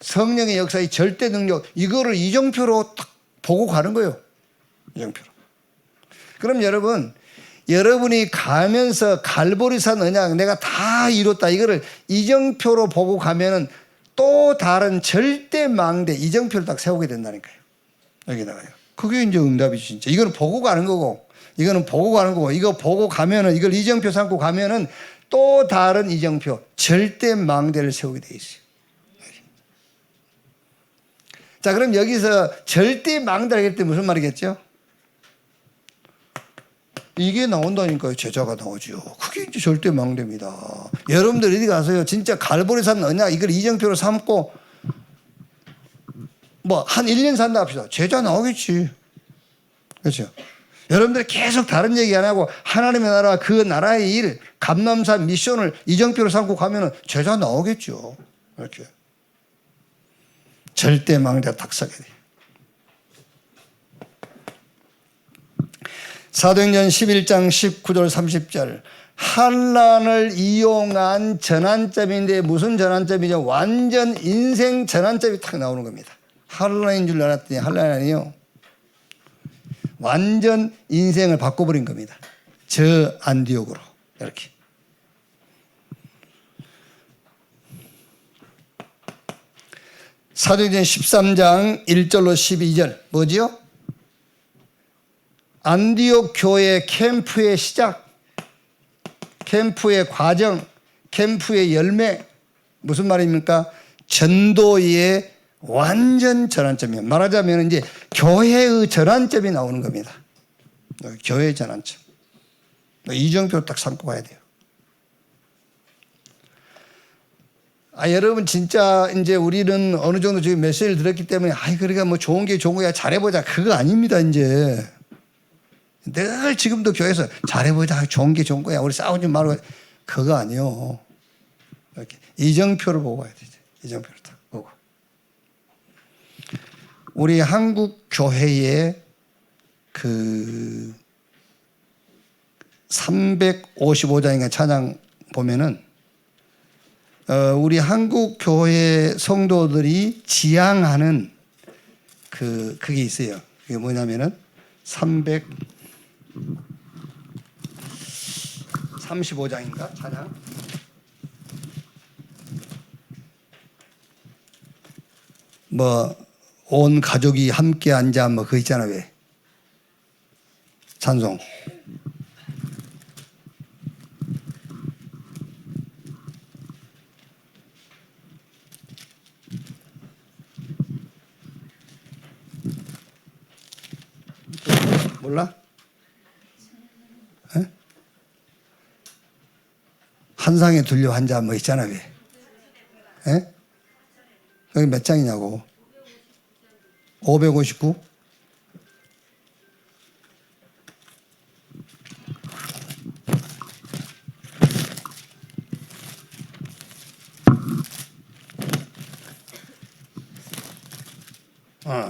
성령의 역사의 절대 능력, 이거를 이정표로 딱 보고 가는 거예요. 이정표로. 그럼 여러분이 가면서 갈보리산 언약 내가 다 이뤘다. 이거를 이정표로 보고 가면은 또 다른 절대 망대 이정표를 딱 세우게 된다니까요. 여기다가요. 그게 이제 응답이지 진짜. 이거는 보고 가는 거고, 이거는 보고 가는 거고, 이거 보고 가면은 이걸 이정표 삼고 가면은 또 다른 이정표 절대 망대를 세우게 돼 있어요. 자, 그럼 여기서 절대 망대를 할 때 무슨 말이겠죠? 이게 나온다니까요. 제자가 나오죠. 그게 이제 절대 망대입니다. 여러분들 어디 가서요. 진짜 갈보리산 언약 이걸 이정표로 삼고 뭐 한 1년 산다 합시다. 제자 나오겠지. 그렇죠? 여러분들 계속 다른 얘기 안 하고 하나님의 나라 그 나라의 일 감람산 미션을 이정표로 삼고 가면은 제자 나오겠죠. 이렇게. 절대 망대가 딱 서게 돼요. 사도행전 11장 19절 30절 환난을 이용한 전환점인데 무슨 전환점이죠? 완전 인생 전환점이 탁 나오는 겁니다. 환난인 줄 알았더니 환난이 아니에요. 완전 인생을 바꿔버린 겁니다. 저 안디옥으로 이렇게. 사도행전 13장 1절로 12절 뭐지요? 안디옥 교회 캠프의 시작, 캠프의 과정, 캠프의 열매. 무슨 말입니까? 전도의 완전 전환점이에요. 말하자면 이제 교회의 전환점이 나오는 겁니다. 교회의 전환점. 이정표 딱 삼고 가야 돼요. 여러분 진짜 이제 우리는 어느 정도 지금 메시지를 들었기 때문에 그러니까 뭐 좋은 게 좋은 거야 잘해보자 그거 아닙니다. 이제 늘 지금도 교회에서 잘해보자, 좋은 게 좋은 거야, 우리 싸우지 말고, 그거 아니요. 이렇게 이정표를 보고 가야 되죠. 이정표를 딱 보고. 우리 한국 교회의 그 355장인가 찬양 보면은 우리 한국 교회 성도들이 지향하는 그게 있어요. 그게 뭐냐면은 335장인가 찬양. 뭐 온 가족이 함께 앉아 뭐 그거 있잖아 왜 찬송. 몰라? 에? 한 상에 둘려 앉아 뭐 있잖아 왜? 에? 여기 몇 장이냐고? 559?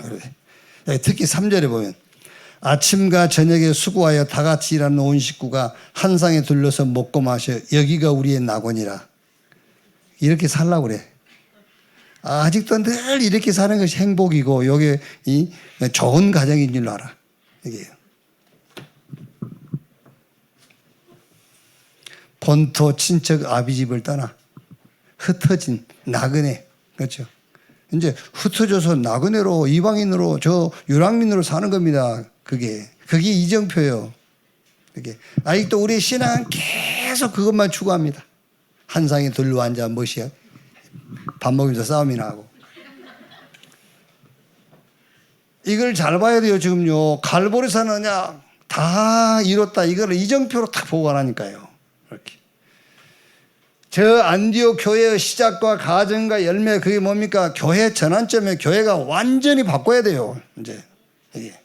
그래. 특히 3절에 보면 아침과 저녁에 수고하여 다 같이 일하는 온 식구가 한 상에 둘러서 먹고 마셔 여기가 우리의 낙원이라. 이렇게 살라고 그래. 아직도 늘 이렇게 사는 것이 행복이고 이게 좋은 가정인 줄 알아. 이게요. 본토 친척 아비집을 떠나 흩어진 나그네. 그렇죠. 이제 흩어져서 나그네로 이방인으로 저 유랑민으로 사는 겁니다. 그게 이정표예요. 그게 아직도 우리 신앙은 계속 그것만 추구합니다. 한 상에 둘러 앉아 멋이야. 밥 먹으면서 싸움이나 하고. 이걸 잘 봐야 돼요. 지금요. 갈보리산은 그냥 다 이뤘다. 이걸 이정표로 딱 보고 가라니까요. 이렇게. 저 안디옥 교회의 시작과 가정과 열매 그게 뭡니까? 교회 전환점에 교회가 완전히 바꿔야 돼요. 이제 이게.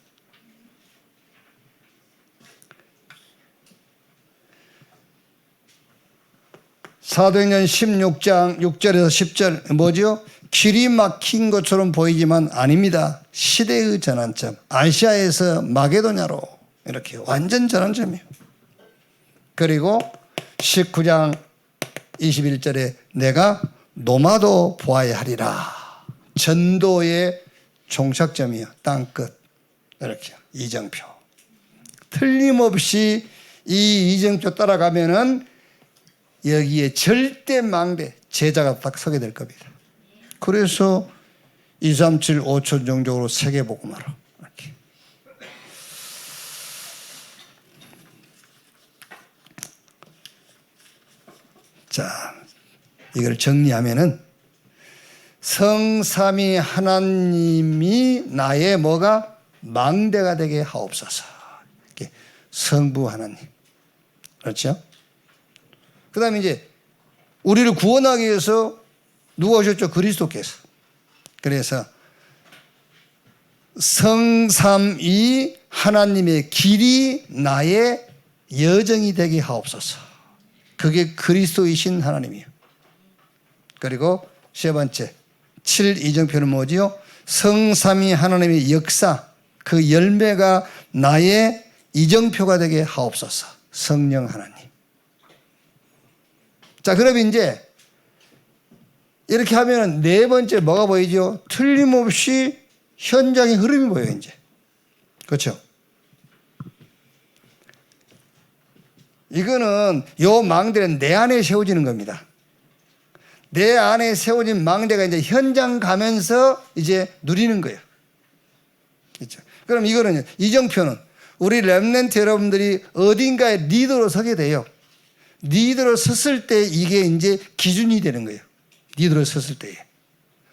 사도행전 16장 6절에서 10절 뭐죠? 길이 막힌 것처럼 보이지만 아닙니다. 시대의 전환점. 아시아에서 마게도냐로 이렇게 완전 전환점이에요. 그리고 19장 21절에 내가 노마도 보아야 하리라. 전도의 종착점이요. 땅끝. 이렇게 이정표. 틀림없이 이 이정표 따라가면은 여기에 절대 망대 제자가 딱 서게 될 겁니다. 그래서 2, 3, 7, 5천 정도로 세계복음화로 이렇게. 자, 이걸 정리하면은 성삼위 하나님이 나의 뭐가 망대가 되게 하옵소서. 이렇게 성부 하나님. 그렇죠? 그 다음에 이제 우리를 구원하기 위해서 누가 오셨죠? 그리스도께서. 그래서 성삼위 하나님의 길이 나의 여정이 되게 하옵소서. 그게 그리스도이신 하나님이에요. 그리고 세 번째 7 이정표는 뭐지요? 성삼위 하나님의 역사 그 열매가 나의 이정표가 되게 하옵소서. 성령 하나님. 자, 그러면 이제 이렇게 하면 네 번째 뭐가 보이죠? 틀림없이 현장의 흐름이 보여요, 이제. 그렇죠? 이거는 요 망대는 내 안에 세워지는 겁니다. 내 안에 세워진 망대가 이제 현장 가면서 이제 누리는 거예요. 그렇죠? 그럼 이거는 이정표는 우리 렘넌트 여러분들이 어딘가에 리더로 서게 돼요. 리더로 섰을 때 이게 이제 기준이 되는 거예요. 리더로 섰을 때에.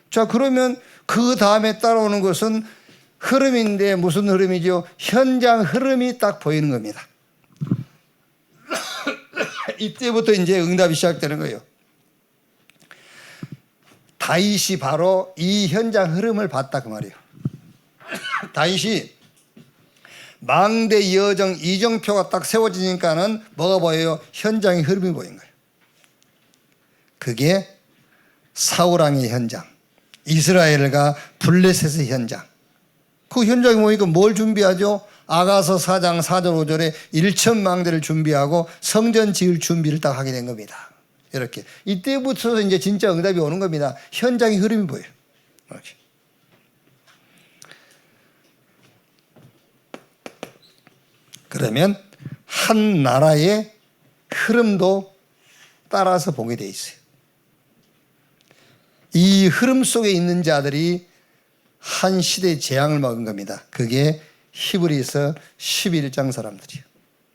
자, 그러면 그 다음에 따라오는 것은 흐름인데 무슨 흐름이죠? 현장 흐름이 딱 보이는 겁니다. 이때부터 이제 응답이 시작되는 거예요. 다윗이 바로 이 현장 흐름을 봤다 그 말이에요. 다윗이 망대, 여정, 이정표가 딱 세워지니까는 뭐가 보여요? 현장의 흐름이 보인 거예요. 그게 사울왕의 현장, 이스라엘과 블레셋의 현장. 그 현장에 보니까 뭘 준비하죠? 아가서 4장 4절 5절에 1천망대를 준비하고 성전 지을 준비를 딱 하게 된 겁니다. 이렇게 이때부터 이제 진짜 응답이 오는 겁니다. 현장의 흐름이 보여요. 이렇게. 그러면 한 나라의 흐름도 따라서 보게 돼 있어요. 이 흐름 속에 있는 자들이 한 시대의 재앙을 먹은 겁니다. 그게 히브리서 11장 사람들이에요.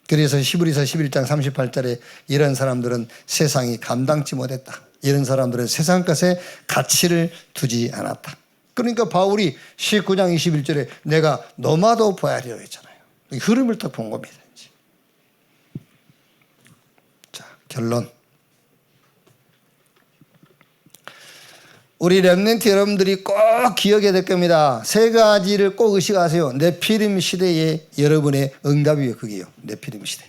그래서 히브리서 11장 38절에 이런 사람들은 세상이 감당치 못했다. 이런 사람들은 세상 것에 가치를 두지 않았다. 그러니까 바울이 19장 21절에 내가 노마도 보아리로 했잖아요. 흐름을 딱 본 겁니다. 자, 결론. 우리 렘넌트 여러분들이 꼭 기억해야 될 겁니다. 세 가지를 꼭 의식하세요. 네피림 시대의 여러분의 응답이에요. 그게요. 네피림 시대.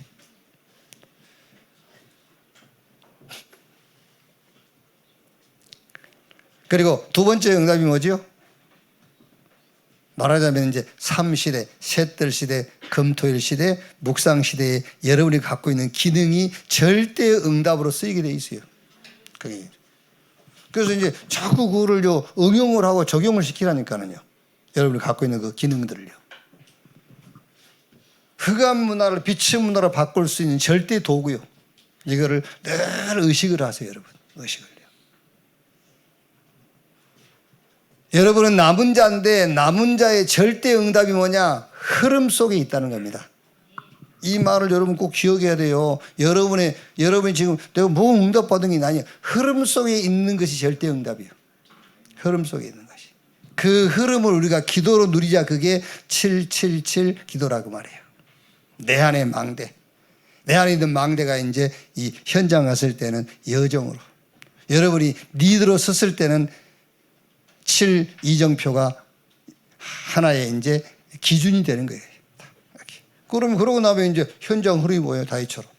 그리고 두 번째 응답이 뭐죠? 말하자면 이제 삼시대, 셋들 시대, 금토일 시대, 묵상 시대에 여러분이 갖고 있는 기능이 절대 응답으로 쓰이게 돼 있어요. 그게. 그래서 이제 자꾸 그거를요 응용을 하고 적용을 시키라니까는요. 여러분이 갖고 있는 그 기능들을요. 흑암 문화를 빛의 문화로 바꿀 수 있는 절대 도구요. 이거를 늘 의식을 하세요, 여러분. 의식을요. 여러분은 남은 자인데 남은 자의 절대 응답이 뭐냐? 흐름 속에 있다는 겁니다. 이 말을 여러분 꼭 기억해야 돼요. 여러분이 지금 내가 뭐 응답 받은 게 아니에요. 흐름 속에 있는 것이 절대 응답이에요. 흐름 속에 있는 것이. 그 흐름을 우리가 기도로 누리자. 그게 777 기도라고 말해요. 내 안에 망대. 내 안에 있는 망대가 이제 이 현장 갔을 때는 여정으로. 여러분이 리드로 섰을 때는 7 이정표가 하나의 이제 기준이 되는 거예요. 그러면 그러고 나면 이제 현장 흐름이 뭐예요? 다윗처럼.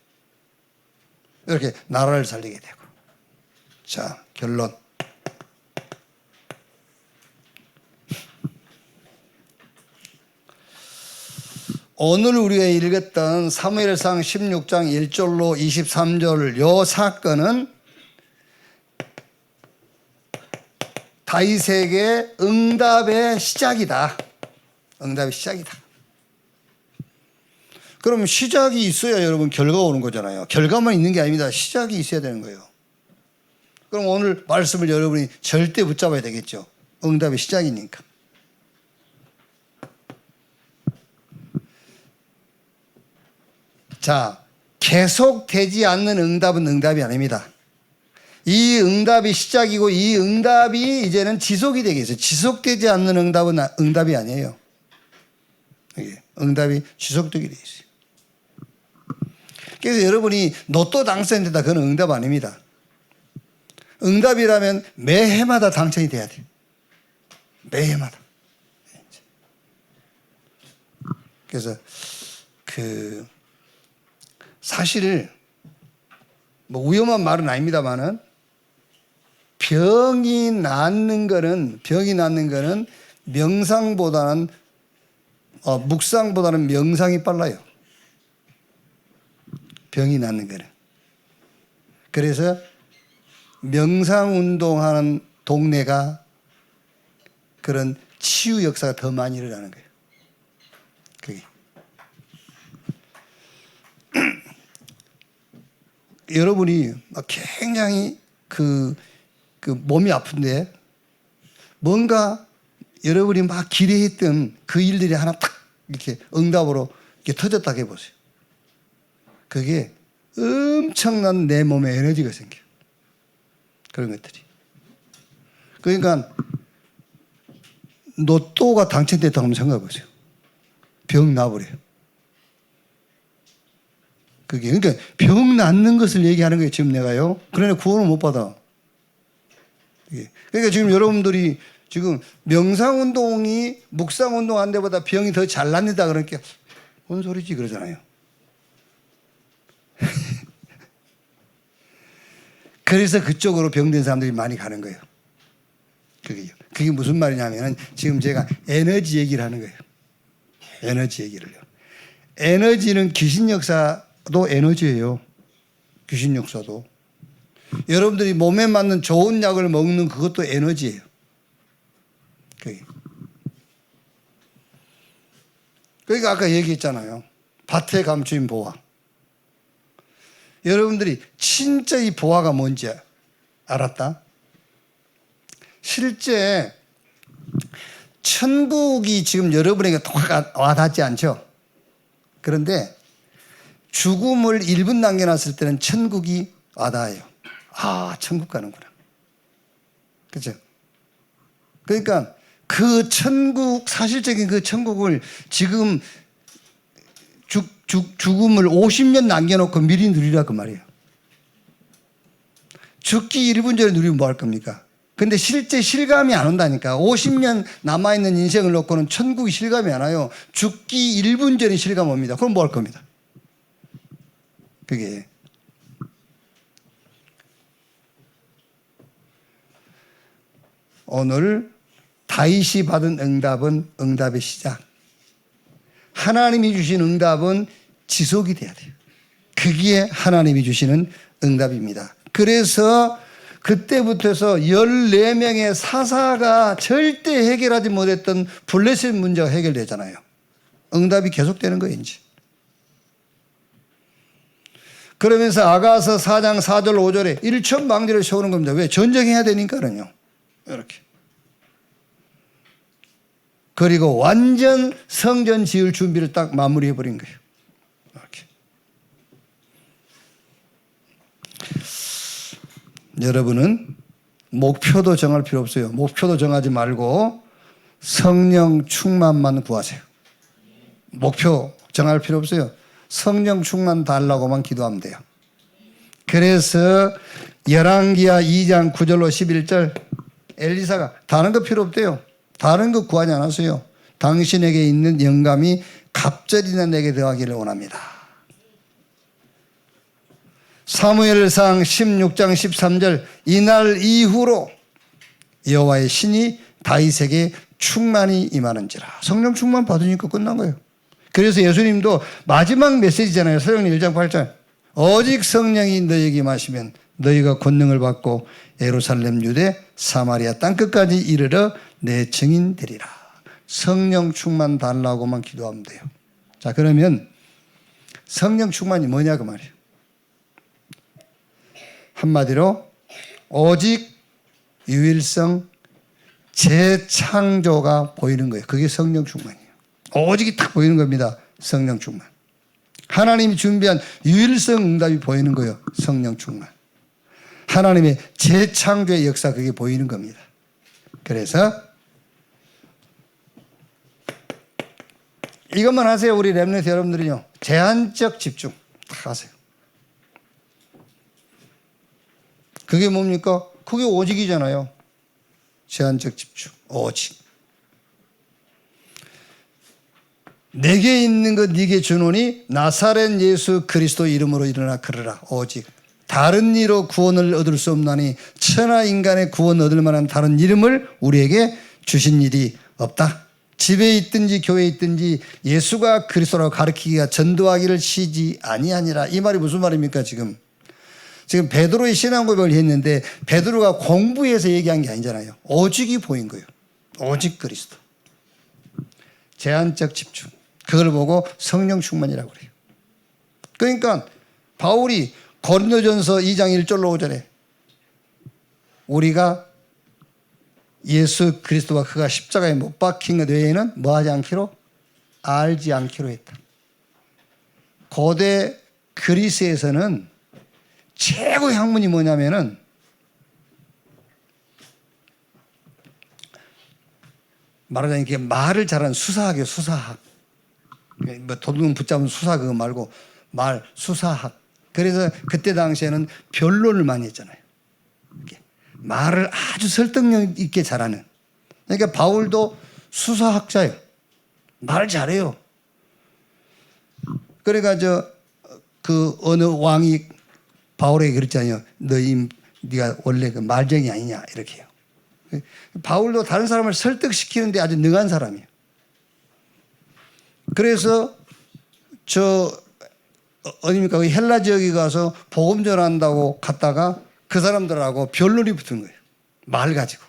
이렇게 나라를 살리게 되고. 자, 결론. 오늘 우리가 읽었던 사무엘상 16장 1절로 23절 요 사건은 다윗에게 응답의 시작이다. 응답의 시작이다. 그럼 시작이 있어야 여러분 결과가 오는 거잖아요. 결과만 있는 게 아닙니다. 시작이 있어야 되는 거예요. 그럼 오늘 말씀을 여러분이 절대 붙잡아야 되겠죠. 응답의 시작이니까. 자, 계속되지 않는 응답은 응답이 아닙니다. 이 응답이 시작이고 이 응답이 이제는 지속이 되겠어요. 지속되지 않는 응답은 응답이 아니에요. 응답이 지속되게 돼 있어요. 그래서 여러분이 로또 당첨된다. 그건 응답 아닙니다. 응답이라면 매해마다 당첨이 돼야 돼요. 매해마다. 그래서 사실 뭐 위험한 말은 아닙니다만은 병이 낫는 거는 명상보다는 묵상보다는 명상이 빨라요. 병이 낫는 거는. 그래서 명상 운동하는 동네가 그런 치유 역사가 더 많이 일어나는 거예요. 그게. 여러분이 막 굉장히 그 몸이 아픈데 뭔가 여러분이 막 기대했던 그 일들이 하나 탁 이렇게 응답으로 이렇게 터졌다고 해보세요. 그게 엄청난 내 몸에 에너지가 생겨요. 그런 것들이. 그러니까 로또가 당첨됐다고 한번 생각해 보세요. 병 나버려요. 그게 그러니까 병 낫는 것을 얘기하는 거예요. 지금 내가요. 그러나 구원을 못 받아. 그러니까 지금 여러분들이 지금 명상운동이 묵상운동 한 데보다 병이 더 잘 낫는다 그러니까 뭔 소리지 그러잖아요. 그래서 그쪽으로 병든 사람들이 많이 가는 거예요. 그게 무슨 말이냐면 지금 제가 에너지 얘기를 하는 거예요. 에너지 얘기를요. 에너지는 귀신 역사도 에너지예요. 귀신 역사도. 여러분들이 몸에 맞는 좋은 약을 먹는 그것도 에너지예요. 그러니까 아까 얘기했잖아요. 밭에 감추인 보화. 여러분들이 진짜 이 보화가 뭔지 알았다? 실제 천국이 지금 여러분에게 와닿지 않죠? 그런데 죽음을 1분 남겨놨을 때는 천국이 와닿아요. 아, 천국 가는구나. 그렇죠? 그러니까 그 천국, 사실적인 그 천국을 지금 죽음을 50년 남겨놓고 미리 누리라 그 말이에요. 죽기 1분 전에 누리면 뭐 할 겁니까? 근데 실제 실감이 안 온다니까. 50년 남아있는 인생을 놓고는 천국이 실감이 안 와요. 죽기 1분 전에 실감 옵니다. 그럼 뭐 할 겁니다? 그게. 오늘 다윗이 받은 응답은 응답의 시작. 하나님이 주신 응답은 지속이 돼야 돼요. 그게 하나님이 주시는 응답입니다. 그래서 그때부터 해서 14명의 사사가 절대 해결하지 못했던 블레셋 문제가 해결되잖아요. 응답이 계속되는 거예요, 이제. 그러면서 아가서 4장 4절 5절에 일천방지를 세우는 겁니다. 왜? 전쟁해야 되니까는요. 이렇게. 그리고 완전 성전 지을 준비를 딱 마무리해 버린 거예요. 이렇게. 여러분은 목표도 정할 필요 없어요. 목표도 정하지 말고 성령 충만만 구하세요. 목표 정할 필요 없어요. 성령 충만 달라고만 기도하면 돼요. 그래서 열왕기하 2장 9절로 11절 엘리사가 다른 거 필요 없대요. 다른 거 구하지 않았어요. 당신에게 있는 영감이 갑절이나 내게 더하기를 원합니다. 사무엘상 16장 13절 이날 이후로 여호와의 신이 다윗에게 충만히 임하는지라. 성령 충만 받으니까 끝난 거예요. 그래서 예수님도 마지막 메시지잖아요. 사도행전 1장 8절 오직 성령이 너희에게 임하시면 너희가 권능을 받고 예루살렘 유대 사마리아 땅끝까지 이르러 내 증인 되리라. 성령 충만 달라고만 기도하면 돼요. 자, 그러면 성령 충만이 뭐냐 그 말이에요. 한마디로 오직 유일성 재창조가 보이는 거예요. 그게 성령 충만이에요. 오직이 딱 보이는 겁니다. 성령 충만. 하나님이 준비한 유일성 응답이 보이는 거예요. 성령 충만. 하나님의 재창조의 역사 그게 보이는 겁니다. 그래서 이것만 하세요. 우리 렘넌트 여러분들은요. 제한적 집중 다 하세요. 그게 뭡니까? 그게 오직이잖아요. 제한적 집중. 오직. 내게 있는 것 네게 주노니 나사렛 예수 그리스도 이름으로 일어나 걸으라. 오직. 다른 이로 구원을 얻을 수 없나니 천하 인간의 구원 얻을 만한 다른 이름을 우리에게 주신 일이 없다. 집에 있든지 교회에 있든지 예수가 그리스도라고 가르치기가 전도하기를 시지 아니하니라. 이 말이 무슨 말입니까 지금? 지금 베드로의 신앙 고백을 했는데 베드로가 공부해서 얘기한 게 아니잖아요. 오직이 보인 거예요. 오직 그리스도. 제한적 집중. 그걸 보고 성령 충만이라고 그래요. 그러니까 바울이 고린도전서 2장 1절로 5절에 우리가 예수 그리스도와 그가 십자가에 못 박힌 것 외에는 뭐 하지 않기로? 알지 않기로 했다. 고대 그리스에서는 최고의 학문이 뭐냐면은 말하자면 이게 말을 잘하는 수사학이에요. 수사학. 뭐 도둑놈 붙잡은 수사 그거 말고 말 수사학. 그래서 그때 당시에는 변론을 많이 했잖아요. 말을 아주 설득력 있게 잘하는. 그러니까 바울도 수사학자예요. 말 잘해요. 그러니까 그 어느 왕이 바울에게 그랬잖아요. 네가 원래 그 말쟁이 아니냐 이렇게요. 바울도 다른 사람을 설득시키는데 아주 능한 사람이에요. 그래서 어디입니까? 그 헬라 지역에 가서 복음 전한다고 갔다가 그 사람들하고 변론이 붙은 거예요. 말 가지고.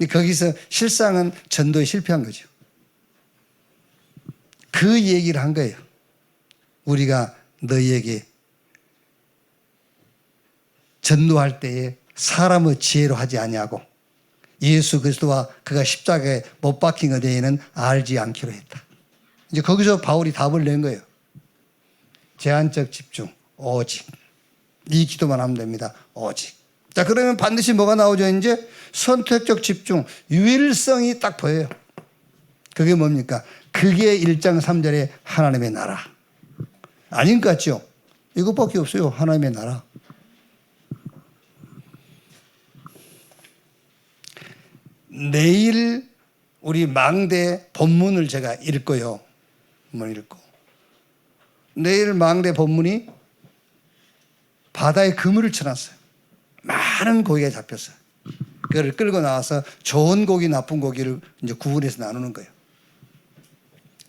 거기서 실상은 전도에 실패한 거죠. 그 얘기를 한 거예요. 우리가 너희에게 전도할 때에 사람의 지혜로 하지 아니하고 예수 그리스도와 그가 십자가에 못 박힌 것에는 알지 않기로 했다. 이제 거기서 바울이 답을 낸 거예요. 제한적 집중, 오직. 이 기도만 하면 됩니다. 오직. 자, 그러면 반드시 뭐가 나오죠? 이제 선택적 집중, 유일성이 딱 보여요. 그게 뭡니까? 그게 1장 3절에 하나님의 나라. 아닌 것 같죠? 이것밖에 없어요. 하나님의 나라. 내일 우리 망대 본문을 제가 읽고요. 한번 읽고. 내일 망대 본문이 바다에 그물을 쳐놨어요. 많은 고기가 잡혔어요. 그걸 끌고 나와서 좋은 고기, 나쁜 고기를 이제 구분해서 나누는 거예요.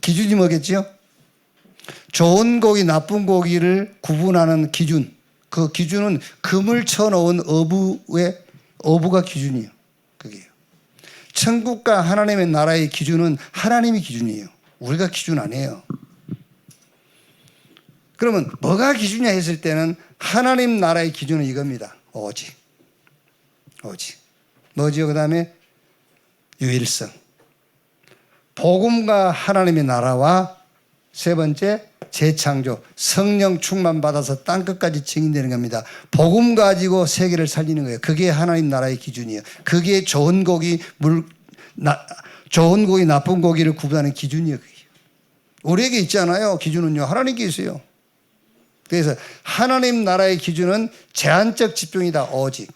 기준이 뭐겠지요? 좋은 고기, 나쁜 고기를 구분하는 기준. 그 기준은 그물 쳐놓은 어부가 기준이에요. 그게요. 천국과 하나님의 나라의 기준은 하나님이 기준이에요. 우리가 기준 아니에요. 그러면 뭐가 기준이냐 했을 때는 하나님 나라의 기준은 이겁니다. 오직. 오직. 뭐지요? 그 다음에 유일성. 복음과 하나님의 나라와 세 번째 재창조. 성령 충만 받아서 땅끝까지 증인되는 겁니다. 복음 가지고 세계를 살리는 거예요. 그게 하나님 나라의 기준이에요. 그게 좋은 고기, 좋은 고기, 나쁜 고기를 구분하는 기준이에요. 그게. 우리에게 있지 않아요. 기준은요. 하나님께 있어요. 그래서 하나님 나라의 기준은 제한적 집중이다. 오직.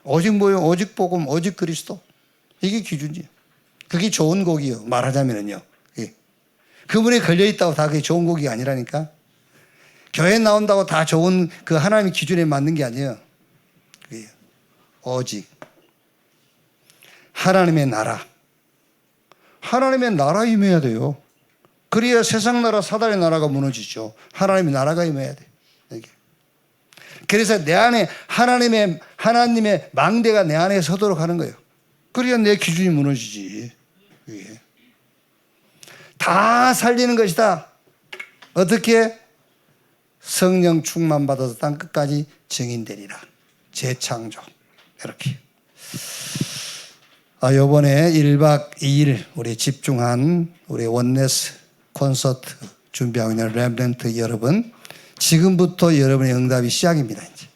오직 뭐예요? 오직 복음, 오직 그리스도. 이게 기준이에요. 그게 좋은 곡이에요. 말하자면요. 그분에 걸려있다고 다 그게 좋은 곡이 아니라니까. 교회 나온다고 다 좋은 그 하나님의 기준에 맞는 게 아니에요. 그게 오직. 하나님의 나라. 하나님의 나라 임해야 돼요. 그래야 세상 나라, 사단의 나라가 무너지죠. 하나님의 나라가 임해야 돼. 이게. 그래서 내 안에 하나님의 망대가 내 안에 서도록 하는 거예요. 그래야 내 기준이 무너지지. 이게. 다 살리는 것이다. 어떻게? 성령 충만 받아서 땅 끝까지 증인되리라. 재창조. 이렇게. 요번에 1박 2일 우리 집중한 우리 원네스 콘서트 준비하고 있는 렘넌트 여러분, 지금부터 여러분의 응답이 시작입니다. 이제.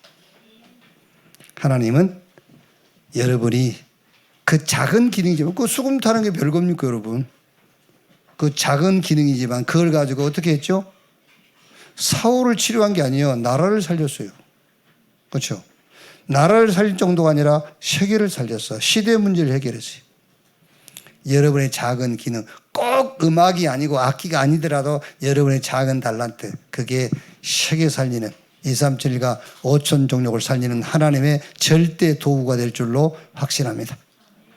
하나님은 여러분이 그 작은 기능이지만, 그 수금 타는 게 별겁니까, 여러분? 그 작은 기능이지만 그걸 가지고 어떻게 했죠? 사울을 치료한 게 아니에요. 나라를 살렸어요. 그렇죠? 나라를 살릴 정도가 아니라 세계를 살렸어. 시대 문제를 해결했어요. 여러분의 작은 기능, 꼭 음악이 아니고 악기가 아니더라도 여러분의 작은 달란트, 그게 세계 살리는 237과 5천 종족을 살리는 하나님의 절대 도구가 될 줄로 확신합니다.